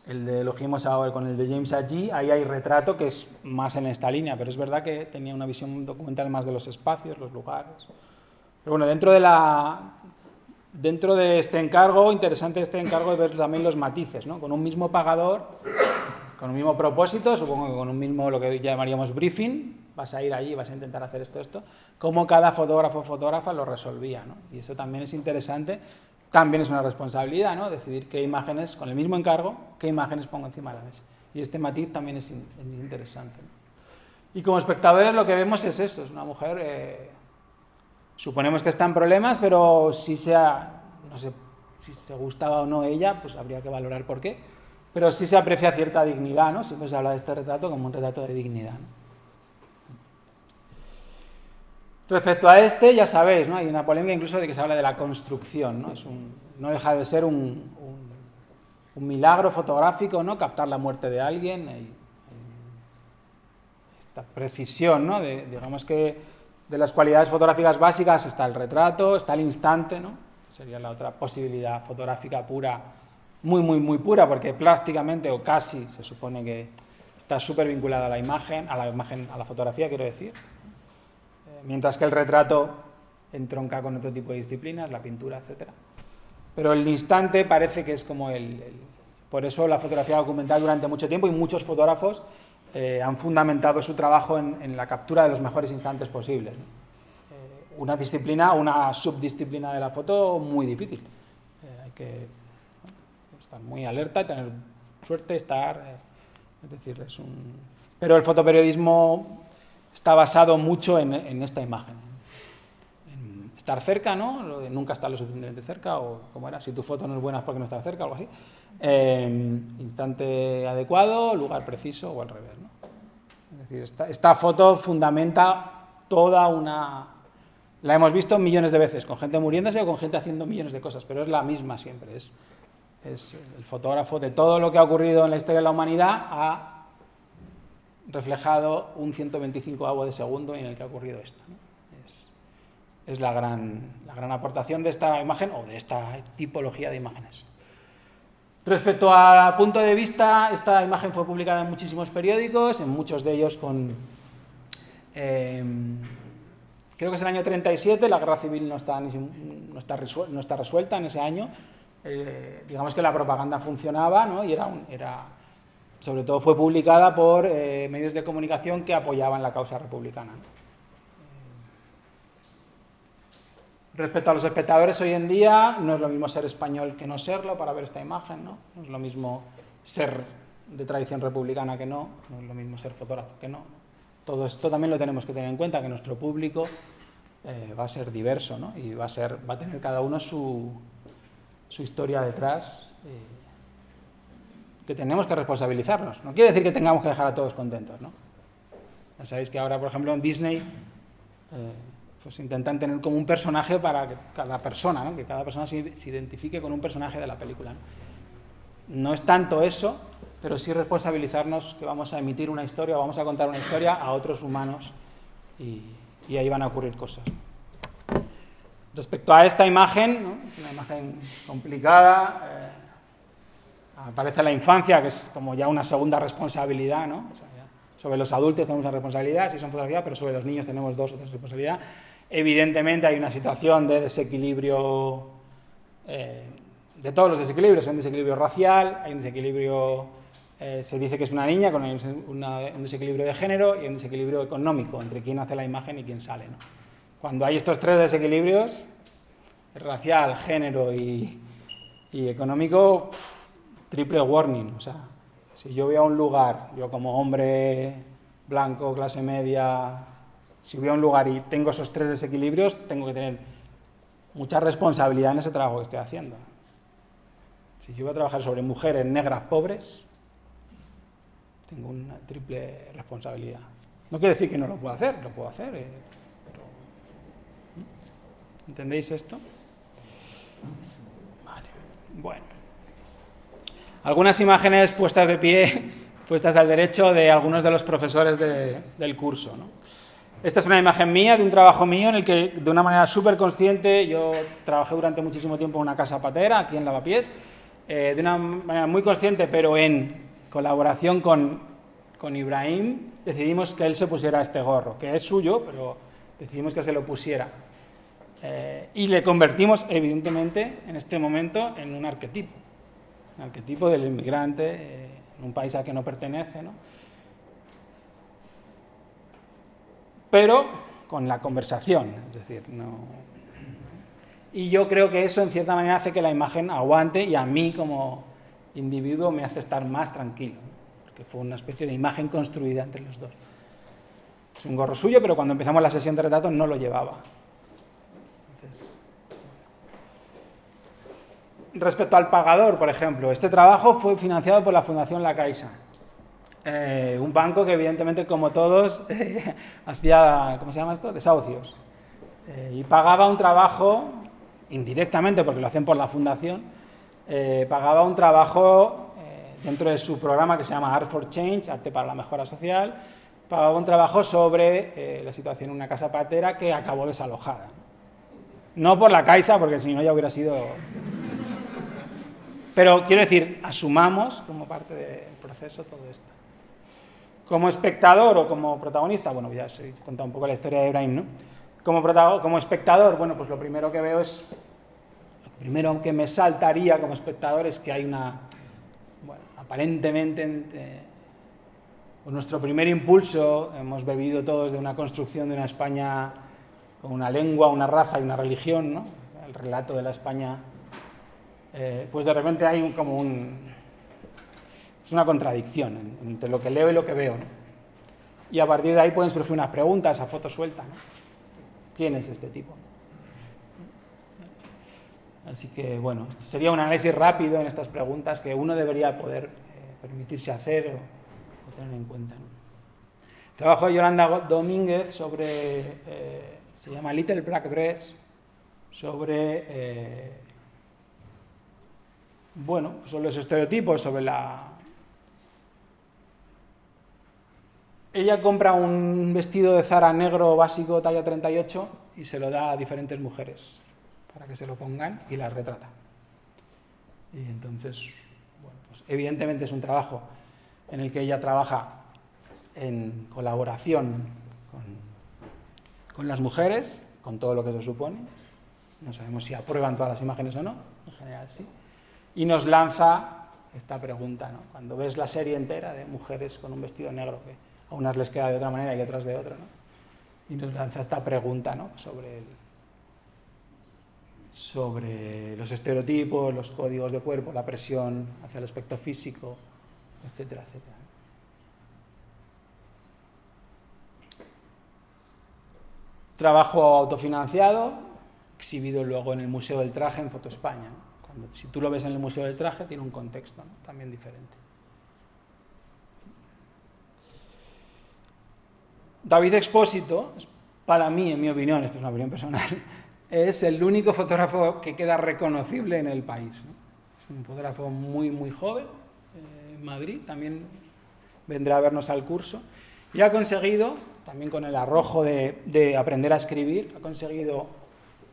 el de elegimos ahora, con el de James Agee, ahí hay retrato que es más en esta línea, pero es verdad que tenía una visión documental más de los espacios, los lugares. Pero bueno, dentro de este encargo, interesante este encargo de ver también los matices, ¿no? Con un mismo pagador, con un mismo propósito, supongo que con un mismo, lo que llamaríamos briefing, vas a ir allí, vas a intentar hacer esto, cómo cada fotógrafo o fotógrafa lo resolvía, ¿no? Y eso también es interesante, también es una responsabilidad, ¿no? Decidir qué imágenes, con el mismo encargo, qué imágenes pongo encima de la mesa. Y este matiz también es interesante, ¿no? Y como espectadores lo que vemos es eso, es una mujer, suponemos que está en problemas, pero no sé si se gustaba o no ella, pues habría que valorar por qué, pero sí se aprecia cierta dignidad, ¿no? Siempre se habla de este retrato como un retrato de dignidad, ¿no? Respecto a este, ya sabéis, ¿no? Hay una polémica incluso de que se habla de la construcción, ¿no? No deja de ser un milagro fotográfico, ¿no? Captar la muerte de alguien, esta precisión, ¿no? Digamos que de las cualidades fotográficas básicas está el retrato, está el instante, ¿no? Sería la otra posibilidad fotográfica pura, muy, muy, muy pura, porque prácticamente o casi se supone que está súper vinculada a la imagen, a la fotografía, quiero decir. Mientras que el retrato entronca con otro tipo de disciplinas, la pintura, etc. Pero el instante parece que es como por eso la fotografía documental durante mucho tiempo y muchos fotógrafos han fundamentado su trabajo en la captura de los mejores instantes posibles, ¿no? Una disciplina, una subdisciplina de la foto muy difícil. Hay que estar muy alerta, tener suerte, es decir, Pero el fotoperiodismo está basado mucho en esta imagen, en estar cerca, ¿no? Lo de nunca estar lo suficientemente cerca, o como era, si tu foto no es buena es porque no estás cerca, algo así. Instante adecuado, lugar preciso o al revés, ¿no? Es decir, esta foto fundamenta toda una... La hemos visto millones de veces, con gente muriéndose o con gente haciendo millones de cosas, pero es la misma siempre, es el fotógrafo de todo lo que ha ocurrido en la historia de la humanidad ha reflejado un 125avo de segundo en el que ha ocurrido esto, ¿no? Es la gran aportación de esta imagen o de esta tipología de imágenes. Respecto al punto de vista, esta imagen fue publicada en muchísimos periódicos, en muchos de ellos con... creo que es el año 37, la guerra civil no está resuelta en ese año. Digamos que la propaganda funcionaba, ¿no? Y sobre todo fue publicada por medios de comunicación que apoyaban la causa republicana. Respecto a los espectadores hoy en día, no es lo mismo ser español que no serlo para ver esta imagen, ¿no? No es lo mismo ser de tradición republicana que no es lo mismo ser fotógrafo que no. Todo esto también lo tenemos que tener en cuenta, que nuestro público va a ser diverso, ¿no? Y va a tener cada uno su historia detrás, que tenemos que responsabilizarnos. No quiere decir que tengamos que dejar a todos contentos, ¿no? Ya sabéis que ahora, por ejemplo, en Disney pues intentan tener como un personaje para que cada persona, ¿no? Que cada persona se identifique con un personaje de la película, ¿no? No es tanto eso, pero sí responsabilizarnos que vamos a emitir una historia o vamos a contar una historia a otros humanos y ahí van a ocurrir cosas. Respecto a esta imagen, ¿no? Es una imagen complicada, aparece la infancia, que es como ya una segunda responsabilidad, ¿no? O sea, sobre los adultos tenemos una responsabilidad, si son fotografía, pero sobre los niños tenemos dos o tres responsabilidades. Evidentemente hay una situación de desequilibrio, de todos los desequilibrios, hay un desequilibrio racial, hay un desequilibrio, se dice que es una niña con un desequilibrio de género y un desequilibrio económico entre quién hace la imagen y quién sale, ¿no? Cuando hay estos tres desequilibrios, racial, género y económico, triple warning. O sea, si yo voy a un lugar, yo como hombre blanco, clase media, si voy a un lugar y tengo esos tres desequilibrios, tengo que tener mucha responsabilidad en ese trabajo que estoy haciendo. Si yo voy a trabajar sobre mujeres negras pobres, tengo una triple responsabilidad. No quiere decir que no lo pueda hacer, lo puedo hacer, pero... ¿Entendéis esto? Vale, bueno. Algunas imágenes puestas de pie, puestas al derecho de algunos de los profesores del curso, ¿no? Esta es una imagen mía, de un trabajo mío, en el que de una manera súper consciente, yo trabajé durante muchísimo tiempo en una casa patera, aquí en Lavapiés, de una manera muy consciente, pero en colaboración con Ibrahim, decidimos que él se pusiera este gorro, que es suyo, pero decidimos que se lo pusiera. Y le convertimos, evidentemente, en este momento, en un arquetipo del inmigrante, en un país al que no pertenece, ¿no? Pero con la conversación, es decir, no... Y yo creo que eso, en cierta manera, hace que la imagen aguante y a mí, como individuo, me hace estar más tranquilo, porque fue una especie de imagen construida entre los dos. Es un gorro suyo, pero cuando empezamos la sesión de retratos no lo llevaba. Entonces, respecto al pagador, por ejemplo, este trabajo fue financiado por la Fundación La Caixa. Un banco que evidentemente, como todos, hacía, ¿cómo se llama esto?, desahucios. Y pagaba un trabajo, indirectamente, porque lo hacen por la fundación, pagaba un trabajo dentro de su programa que se llama Art for Change, Arte para la Mejora Social, pagaba un trabajo sobre la situación en una casa patera que acabó desalojada. No por La Caixa, porque si no ya hubiera sido... Pero quiero decir, asumamos como parte del proceso todo esto. Como espectador o como protagonista, bueno, ya os he contado un poco la historia de Ibrahim, ¿no? Como espectador, bueno, pues lo primero que veo es, lo primero que me saltaría como espectador es que hay una, bueno, aparentemente, pues nuestro primer impulso, hemos bebido todos de una construcción de una España con una lengua, una raza y una religión, ¿no? El relato de la España, pues de repente hay es una contradicción entre lo que leo y lo que veo, ¿no? Y a partir de ahí pueden surgir unas preguntas a foto suelta, ¿no? ¿Quién es este tipo? Así que, bueno, este sería un análisis rápido en estas preguntas que uno debería poder permitirse hacer o tener en cuenta, ¿no? El trabajo de Yolanda Domínguez sobre, se llama Little Black Dress, sobre, bueno, sobre los estereotipos, sobre la... Ella compra un vestido de Zara negro básico talla 38 y se lo da a diferentes mujeres para que se lo pongan y las retrata. Y entonces, bueno, pues evidentemente es un trabajo en el que ella trabaja en colaboración con las mujeres, con todo lo que eso supone. No sabemos si aprueban todas las imágenes o no, en general sí. Y nos lanza esta pregunta, ¿no? Cuando ves la serie entera de mujeres con un vestido negro que a unas les queda de otra manera y a otras de otra, ¿no? Y nos lanza esta pregunta, ¿no? sobre los estereotipos, los códigos de cuerpo, la presión hacia el aspecto físico, etcétera, etcétera. Trabajo autofinanciado, exhibido luego en el Museo del Traje en Foto España, ¿no? Si tú lo ves en el Museo del Traje, tiene un contexto, ¿no? También diferente. David Expósito, para mí, en mi opinión, esto es una opinión personal, es el único fotógrafo que queda reconocible en el país, ¿no? Es un fotógrafo muy, muy joven, en Madrid, también vendrá a vernos al curso, y ha conseguido, también con el arrojo de aprender a escribir, ha conseguido,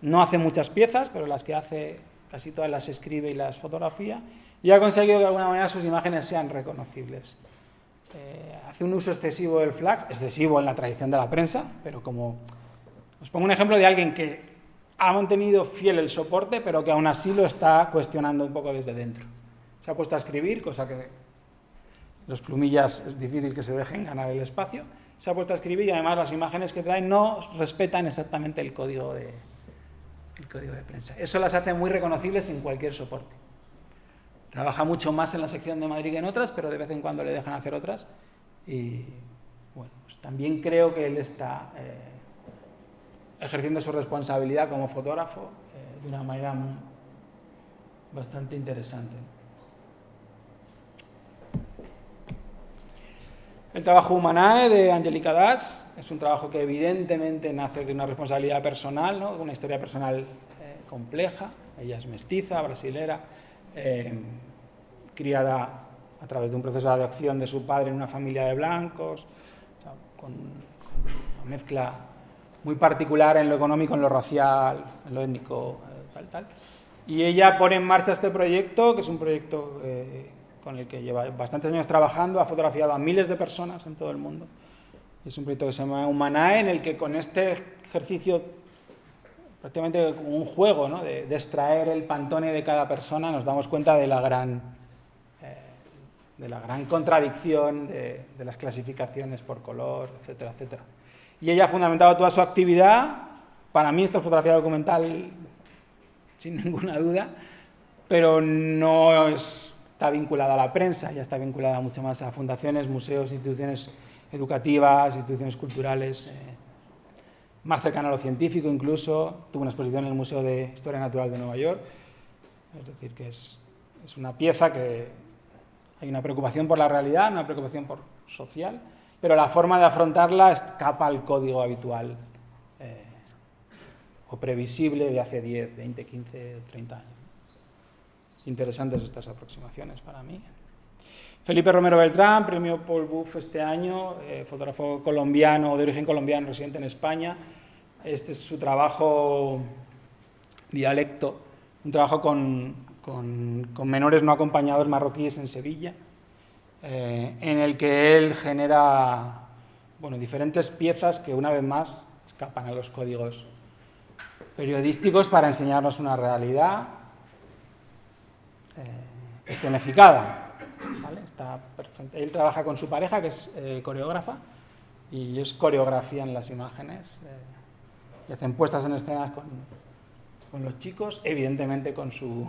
no hace muchas piezas, pero las que hace casi todas las escribe y las fotografía, y ha conseguido que de alguna manera sus imágenes sean reconocibles. Hace un uso excesivo del flash, excesivo en la tradición de la prensa, pero como... Os pongo un ejemplo de alguien que ha mantenido fiel el soporte, pero que aún así lo está cuestionando un poco desde dentro. Se ha puesto a escribir, cosa que los plumillas es difícil que se dejen ganar el espacio, se ha puesto a escribir y además las imágenes que traen no respetan exactamente el código de prensa. Eso las hace muy reconocibles en cualquier soporte. Trabaja mucho más en la sección de Madrid que en otras, pero de vez en cuando le dejan hacer otras. Y bueno, pues también creo que él está ejerciendo su responsabilidad como fotógrafo de una manera bastante interesante. El trabajo Humanae de Angélica Das es un trabajo que evidentemente nace de una responsabilidad personal, ¿no? De una historia personal compleja. Ella es mestiza, brasilera, criada a través de un proceso de adopción de su padre en una familia de blancos, o sea, con una mezcla muy particular en lo económico, en lo racial, en lo étnico, tal. Y ella pone en marcha este proyecto, que es un proyecto con el que lleva bastantes años trabajando, ha fotografiado a miles de personas en todo el mundo. Es un proyecto que se llama Humanae, en el que con este ejercicio, prácticamente como un juego, ¿no? de extraer el pantone de cada persona, nos damos cuenta de la gran contradicción de las clasificaciones por color, etcétera, etcétera. Y ella ha fundamentado toda su actividad, para mí esto es fotografía documental sin ninguna duda, pero no está vinculada a la prensa, ya está vinculada mucho más a fundaciones, museos, instituciones educativas, instituciones culturales, más cercana a lo científico incluso. Tuvo una exposición en el Museo de Historia Natural de Nueva York. Es decir, que es una pieza que hay una preocupación por la realidad, una preocupación por social, pero la forma de afrontarla escapa al código habitual o previsible de hace 10, 20, 15 o 30 años. Interesantes estas aproximaciones para mí. Felipe Romero Beltrán, premio Paul Bouff este año, fotógrafo colombiano, de origen colombiano, residente en España. Este es su trabajo Dialecto, un trabajo con menores no acompañados marroquíes en Sevilla, en el que él genera diferentes piezas que una vez más escapan a los códigos periodísticos para enseñarnos una realidad escenificada. ¿Vale? Está perfecto. Él trabaja con su pareja, que es coreógrafa, y ellos coreografían las imágenes y hacen puestas en escenas con los chicos, evidentemente con su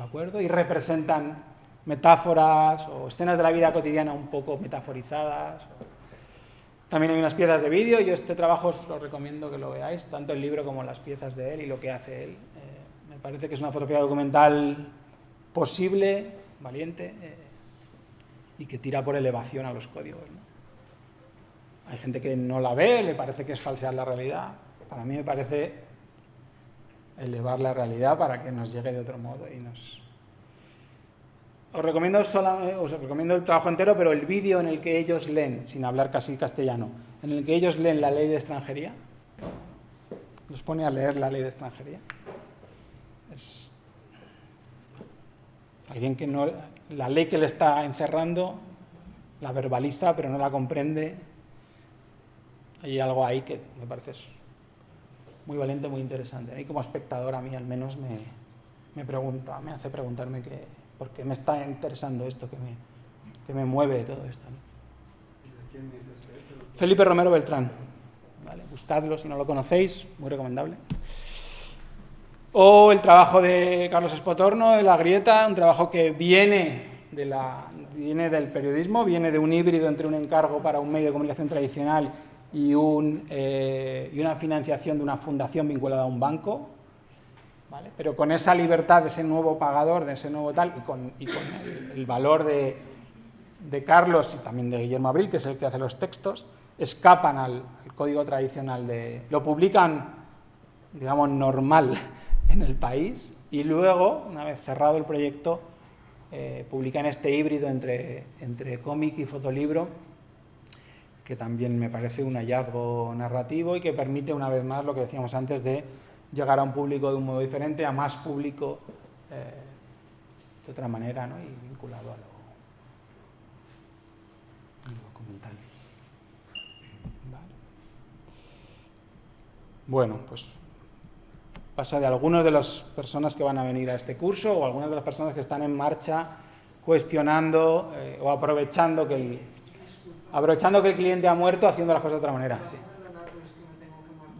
acuerdo, y representan metáforas o escenas de la vida cotidiana un poco metaforizadas. También hay unas piezas de vídeo. Yo este trabajo os lo recomiendo que lo veáis, tanto el libro como las piezas de él y lo que hace él. Me parece que es una fotografía documental posible, valiente, y que tira por elevación a los códigos, ¿no? Hay gente que no la ve, le parece que es falsear la realidad. Para mí me parece elevar la realidad para que nos llegue de otro modo y nos... Os recomiendo el trabajo entero, pero el vídeo en el que ellos leen, sin hablar casi castellano, en el que ellos leen la ley de extranjería, los pone a leer la ley de extranjería. Es alguien que no, la ley que le está encerrando la verbaliza, pero no la comprende. Hay algo ahí que me parece muy valiente, muy interesante. A mí como espectador, a mí al menos me hace preguntarme por qué me está interesando esto, que me mueve todo esto, ¿no? ¿Y de quién dices que es? Felipe Romero Beltrán. Vale, buscadlo si no lo conocéis, muy recomendable. O el trabajo de Carlos Espotorno, de La Grieta, un trabajo que viene del periodismo, viene de un híbrido entre un encargo para un medio de comunicación tradicional y una financiación de una fundación vinculada a un banco, ¿vale? Pero con esa libertad de ese nuevo pagador, de ese nuevo tal, y con el valor de Carlos y también de Guillermo Abril, que es el que hace los textos, escapan al código tradicional lo publican, digamos, normal en el país, y luego, una vez cerrado el proyecto, publican este híbrido entre cómic y fotolibro, que también me parece un hallazgo narrativo y que permite, una vez más, lo que decíamos antes, de llegar a un público de un modo diferente, a más público de otra manera, ¿no? Y vinculado a lo documental. Vale. Bueno, pues paso de algunas de las personas que van a venir a este curso o algunas de las personas que están en marcha cuestionando o aprovechando que el cliente ha muerto haciendo las cosas de otra manera. Sí.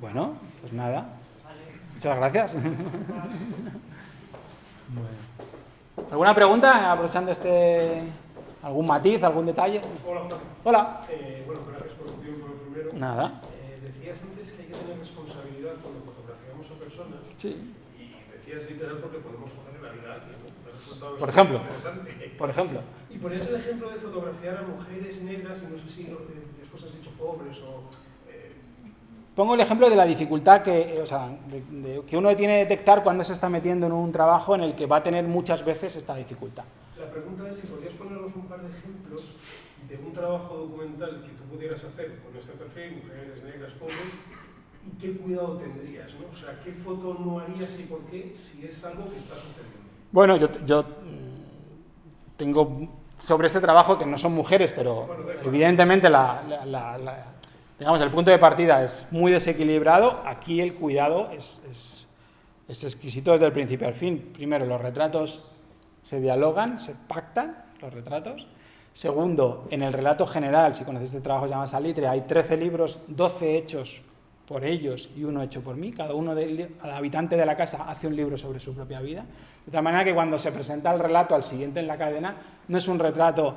Bueno, pues nada. Muchas gracias. Bueno. ¿Alguna pregunta? Aprovechando algún matiz, algún detalle. Hola, Juan. Hola. Bueno, gracias por tu tiempo primero. Nada. Decías antes que hay que tener responsabilidad cuando fotografiamos a personas. Sí. Y decías literal porque podemos coger realidad aquí, ¿no? Por ejemplo. Interesante. Por ejemplo. Y ponías el ejemplo de fotografiar a mujeres negras y no sé si después has dicho pobres o... Pongo el ejemplo de la dificultad que uno tiene que detectar cuando se está metiendo en un trabajo en el que va a tener muchas veces esta dificultad. La pregunta es si podrías ponernos un par de ejemplos de un trabajo documental que tú pudieras hacer con este perfil, mujeres negras, pobres, y qué cuidado tendrías, ¿no? O sea, ¿qué foto no harías y por qué si es algo que está sucediendo? Bueno, yo tengo sobre este trabajo, que no son mujeres, pero bueno, evidentemente digamos, el punto de partida es muy desequilibrado. Aquí el cuidado es exquisito desde el principio al fin. Primero, los retratos se dialogan, se pactan, los retratos. Segundo, en el relato general, si conocéis este trabajo, se llama Salitre, hay 13 libros, 12 hechos por ellos y uno hecho por mí. Cada habitante de la casa hace un libro sobre su propia vida. De tal manera que cuando se presenta el relato al siguiente en la cadena, no es un retrato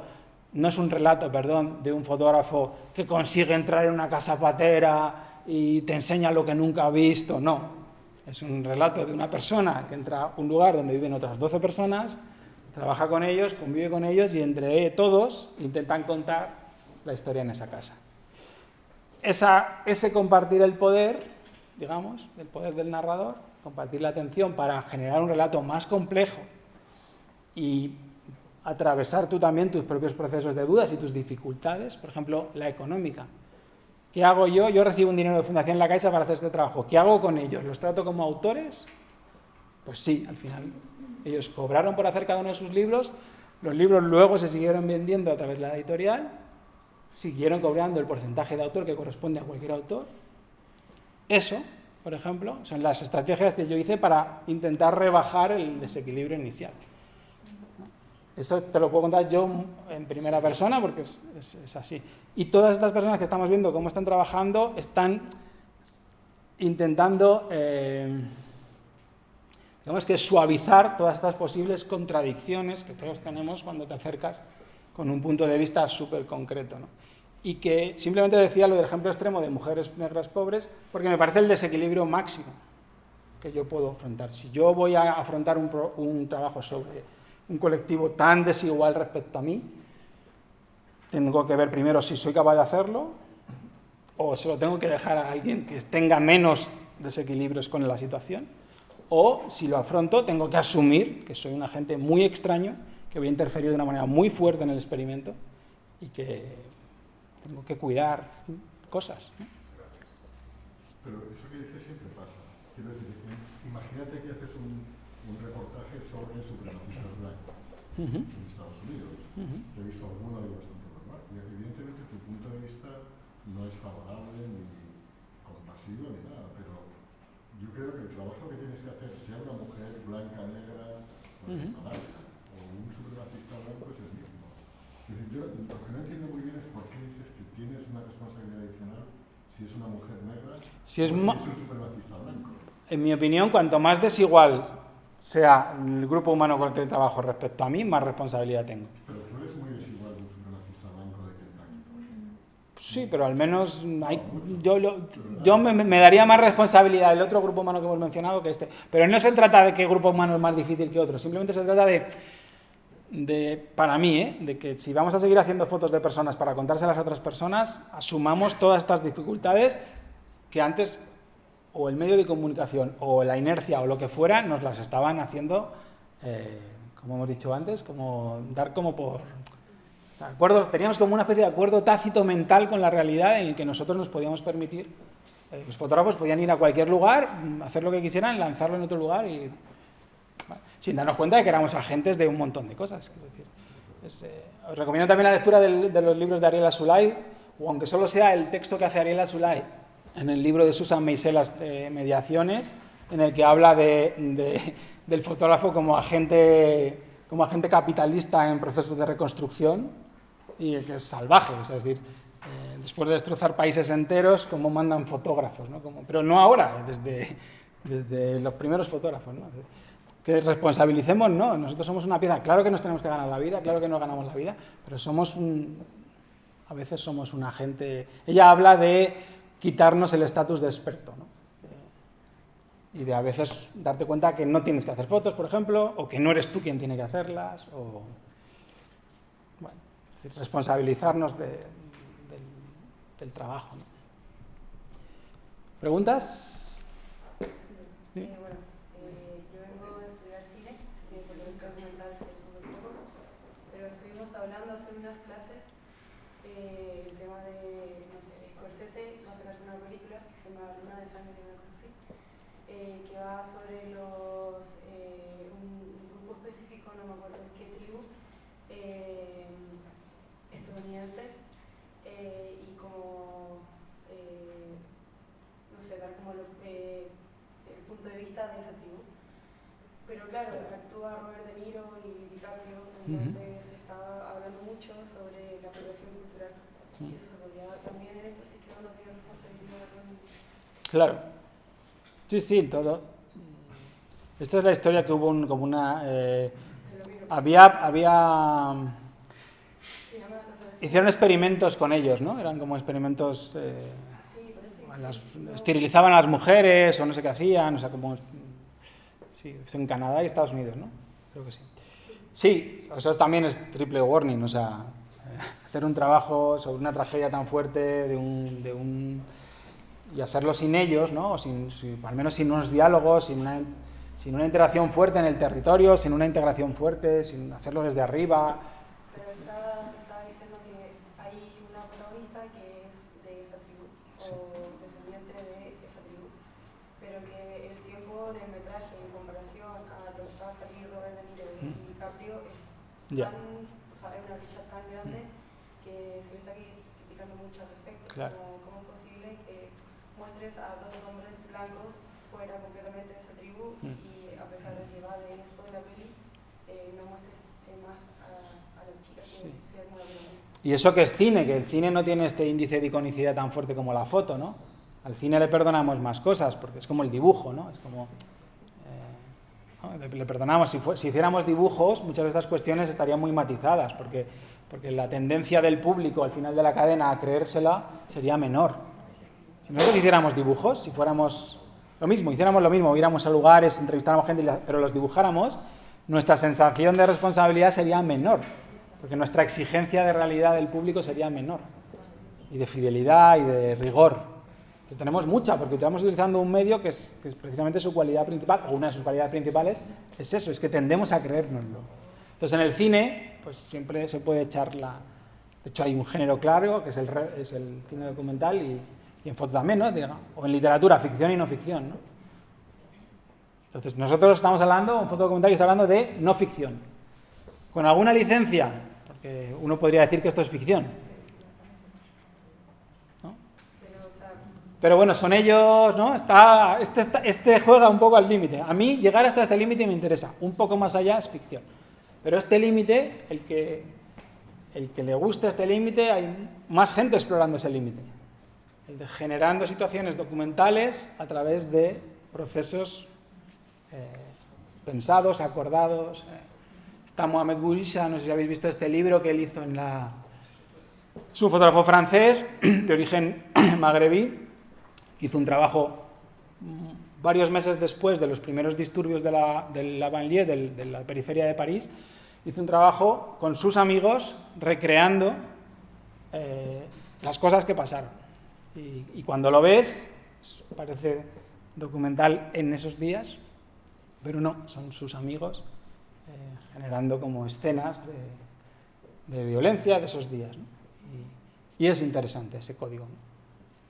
no es un relato, perdón, de un fotógrafo que consigue entrar en una casa patera y te enseña lo que nunca ha visto, no. Es un relato de una persona que entra a un lugar donde viven otras 12 personas, trabaja con ellos, convive con ellos y entre todos intentan contar la historia en esa casa. Ese compartir el poder, digamos, el poder del narrador, compartir la atención para generar un relato más complejo y atravesar tú también tus propios procesos de dudas y tus dificultades, por ejemplo, la económica. ¿Qué hago yo? Yo recibo un dinero de Fundación La Caixa para hacer este trabajo. ¿Qué hago con ellos? ¿Los trato como autores? Pues sí, al final. Ellos cobraron por hacer cada uno de sus libros, los libros luego se siguieron vendiendo a través de la editorial, siguieron cobrando el porcentaje de autor que corresponde a cualquier autor. Eso, por ejemplo, son las estrategias que yo hice para intentar rebajar el desequilibrio inicial. Eso te lo puedo contar yo en primera persona porque es así. Y todas estas personas que estamos viendo cómo están trabajando están intentando, digamos que suavizar todas estas posibles contradicciones que todos tenemos cuando te acercas con un punto de vista súper concreto, ¿no? Y que simplemente decía lo del ejemplo extremo de mujeres negras pobres porque me parece el desequilibrio máximo que yo puedo afrontar. Si yo voy a afrontar un trabajo sobre un colectivo tan desigual respecto a mí, tengo que ver primero si soy capaz de hacerlo o se lo tengo que dejar a alguien que tenga menos desequilibrios con la situación, o si lo afronto tengo que asumir que soy un agente muy extraño, que voy a interferir de una manera muy fuerte en el experimento y que tengo que cuidar cosas, ¿no? Pero eso que dices siempre pasa. Quiero decir, imagínate que haces un reportaje sobre supremacistas blancos en Estados Unidos. Yo he visto alguno y bastante normal. Y evidentemente tu punto de vista no es favorable ni compasivo ni nada, pero yo creo que el trabajo que tienes que hacer, sea una mujer blanca, negra, o un supremacista blanco, es el mismo. Es decir, yo lo que no entiendo muy bien es por qué dices que tienes una responsabilidad adicional si es una mujer negra si es o si es un supremacista blanco. En mi opinión, cuanto más desigual sea el grupo humano con el que trabajo respecto a mí, más responsabilidad tengo. Pero tú eres muy desigual de un supremacista blanco de Kentucky, por ejemplo. Sí, pero al menos yo me daría más responsabilidad del otro grupo humano que hemos mencionado que este. Pero no se trata de qué grupo humano es más difícil que otro, simplemente se trata para mí, de que si vamos a seguir haciendo fotos de personas para contárselas a otras personas, asumamos todas estas dificultades que antes o el medio de comunicación o la inercia o lo que fuera nos las estaban haciendo, como hemos dicho antes, como dar como por... O sea, teníamos como una especie de acuerdo tácito mental con la realidad en el que nosotros nos podíamos permitir. Los fotógrafos podían ir a cualquier lugar, hacer lo que quisieran, lanzarlo en otro lugar y... sin darnos cuenta de que éramos agentes de un montón de cosas. Es decir, os recomiendo también la lectura de los libros de Ariel Azoulay, o aunque solo sea el texto que hace Ariel Azoulay en el libro de Susan Meiselas de Mediaciones, en el que habla del fotógrafo como agente capitalista en procesos de reconstrucción y que es salvaje, es decir, después de destrozar países enteros, cómo mandan fotógrafos, ¿no? Pero no ahora, desde los primeros fotógrafos, ¿no? Que responsabilicemos, no, nosotros somos una pieza, claro que nos tenemos que ganar la vida, claro que no ganamos la vida, pero a veces somos un agente. Ella habla de quitarnos el estatus de experto, ¿no? Y de a veces darte cuenta que no tienes que hacer fotos, por ejemplo, o que no eres tú quien tiene que hacerlas, o bueno, es decir, responsabilizarnos del trabajo, ¿no? ¿Preguntas? ¿Sí? Bueno, yo vengo de estudiar cine, así que por lo que documental sé súper poco, pero estuvimos hablando hace unas clases el tema de, no sé, Scorsese va a sacarse una película que se llama Luna de Sangre, una cosa así, que va sobre un grupo específico, no me acuerdo qué tribu, estadounidense, y como, no sé, dar como el punto de vista de esa tribu. Pero claro, actúa Robert De Niro y DiCaprio, entonces se está hablando mucho sobre la apropiación cultural. Y eso se podría dar también en esto, si es que uno tiene responsabilidad realmente. Claro. Sí, todo. Esta es la historia que hubo como una... Se llama hicieron experimentos con ellos, ¿no? Eran como experimentos... Sí, parece que sí. esterilizaban a las mujeres o no sé qué hacían, o sea, como... Sí, es en Canadá y Estados Unidos, ¿no? Creo que sí. Sí, eso también es triple warning, o sea, hacer un trabajo sobre una tragedia tan fuerte y hacerlo sin ellos, ¿no? O al menos sin unos diálogos, sin una interacción fuerte en el territorio, sin una integración fuerte, sin hacerlo desde arriba. Pero estaba diciendo que hay una protagonista que es de esa tribu, o descendiente de esa tribu, pero que el tiempo en el metraje, en comparación a lo que va a salir Robert De Niro y DiCaprio, es Ya. o sea, es una brecha tan grande que se le está criticando mucho al respecto. Claro. ¿Cómo es posible que muestres a dos hombres blancos fuera completamente de esa tribu y a pesar de que va de eso en la peli, no muestres más a la chica que sea muy buena? Y eso que es cine, que el cine no tiene este índice de iconicidad tan fuerte como la foto, ¿no? Al cine le perdonamos más cosas, porque es como el dibujo, ¿no? Es como... ¿no? Le perdonamos. Si hiciéramos dibujos, muchas de estas cuestiones estarían muy matizadas, porque la tendencia del público al final de la cadena a creérsela sería menor. Si nosotros hiciéramos dibujos, si fuéramos hiciéramos lo mismo, iéramos a lugares, entrevistáramos gente, pero los dibujáramos, nuestra sensación de responsabilidad sería menor, porque nuestra exigencia de realidad del público sería menor, y de fidelidad y de rigor. Que tenemos mucha, porque estamos utilizando un medio que es precisamente su cualidad principal, o una de sus cualidades principales, es eso, es que tendemos a creérnoslo. Entonces en el cine, pues siempre se puede echar De hecho hay un género claro, que es el cine documental, y en foto también, ¿no? O en literatura, ficción y no ficción, ¿no? Entonces nosotros estamos hablando, un foto documental que está hablando de no ficción. Con alguna licencia, porque uno podría decir que esto es ficción. Pero bueno, son ellos, ¿no? Este juega un poco al límite. A mí llegar hasta este límite me interesa. Un poco más allá es ficción. Pero este límite, el que le guste este límite, hay más gente explorando ese límite. Generando situaciones documentales a través de procesos pensados, acordados. Está Mohamed Bouissa, no sé si habéis visto este libro que él hizo Es un fotógrafo francés de origen magrebí. Hizo un trabajo varios meses después de los primeros disturbios de la banlieue, de la periferia de París. Hizo un trabajo con sus amigos recreando las cosas que pasaron. Y cuando lo ves, parece documental en esos días, pero no, son sus amigos generando como escenas de violencia de esos días, ¿no? Y es interesante ese código, ¿no?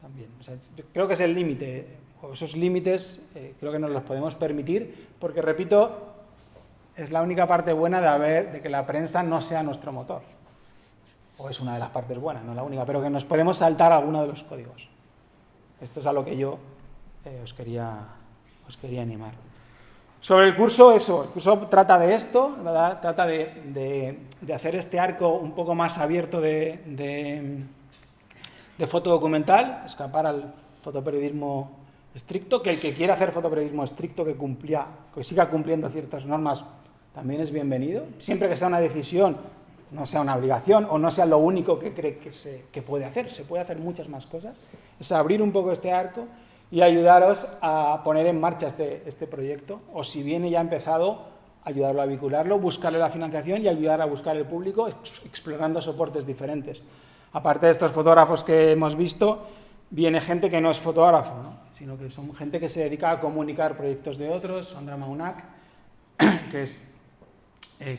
También. O sea, creo que es el límite, o esos límites creo que nos los podemos permitir, porque, repito, es la única parte buena de que la prensa no sea nuestro motor. O es una de las partes buenas, no la única, pero que nos podemos saltar alguno de los códigos. Esto es a lo que yo os quería animar. Sobre el curso, el curso trata de esto, ¿verdad? Trata de hacer este arco un poco más abierto de fotodocumental, escapar al fotoperiodismo estricto, que el que quiera hacer fotoperiodismo estricto, que siga cumpliendo ciertas normas, también es bienvenido, siempre que sea una decisión, no sea una obligación, o no sea lo único que cree que puede hacer. Se puede hacer muchas más cosas. Es abrir un poco este arco y ayudaros a poner en marcha este proyecto, o si viene ya empezado, ayudarlo a vincularlo, buscarle la financiación y ayudar a buscar el público explorando soportes diferentes. Aparte de estos fotógrafos que hemos visto, viene gente que no es fotógrafo, ¿no? Sino que son gente que se dedica a comunicar proyectos de otros. Sandra Maunac, que es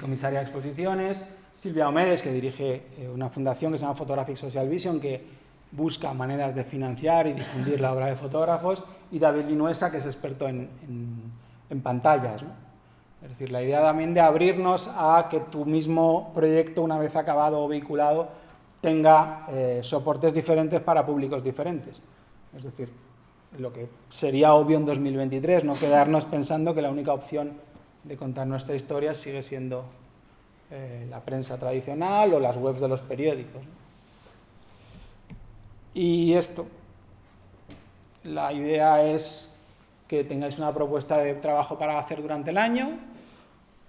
comisaria de exposiciones, Silvia Omedes, que dirige una fundación que se llama Photographic Social Vision, que busca maneras de financiar y difundir la obra de fotógrafos, y David Linuesa, que es experto en pantallas, ¿no? Es decir, la idea también de abrirnos a que tu mismo proyecto, una vez acabado o vinculado, tenga soportes diferentes para públicos diferentes. Es decir, lo que sería obvio en 2023, no quedarnos pensando que la única opción de contar nuestra historia sigue siendo la prensa tradicional o las webs de los periódicos, ¿no? Y esto, la idea es que tengáis una propuesta de trabajo para hacer durante el año,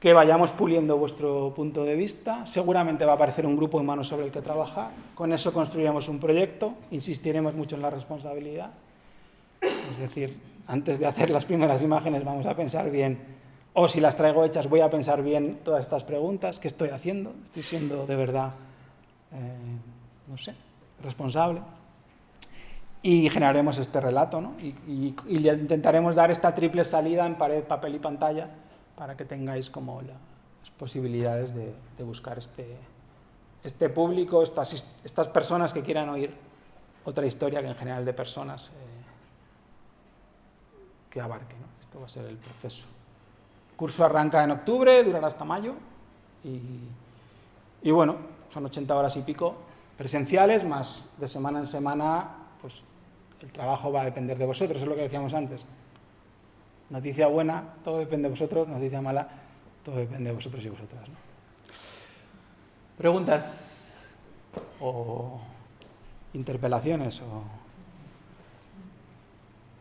que vayamos puliendo vuestro punto de vista. Seguramente va a aparecer un grupo humano sobre el que trabajar. Con eso construiremos un proyecto, insistiremos mucho en la responsabilidad. Es decir, antes de hacer las primeras imágenes vamos a pensar bien, o si las traigo hechas voy a pensar bien todas estas preguntas. ¿Qué estoy haciendo? ¿Estoy siendo de verdad, no sé, responsable? Y generaremos este relato, ¿no? Y le intentaremos dar esta triple salida en pared, papel y pantalla para que tengáis como las posibilidades de buscar este público, estas personas que quieran oír otra historia que en general de personas que abarque, ¿no? Esto va a ser el proceso. El curso arranca en octubre, durará hasta mayo y bueno, son 80 horas y pico presenciales, más de semana en semana, pues el trabajo va a depender de vosotros, es lo que decíamos antes. Noticia buena, todo depende de vosotros, noticia mala, todo depende de vosotros y vosotras, ¿no? ¿Preguntas? ¿O interpelaciones?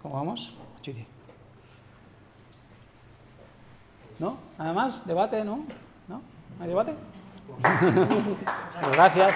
¿Cómo vamos? 8 y 10. ¿No? ¿Nada más? ¿Debate? ¿No? ¿No? ¿No hay debate? Pues gracias.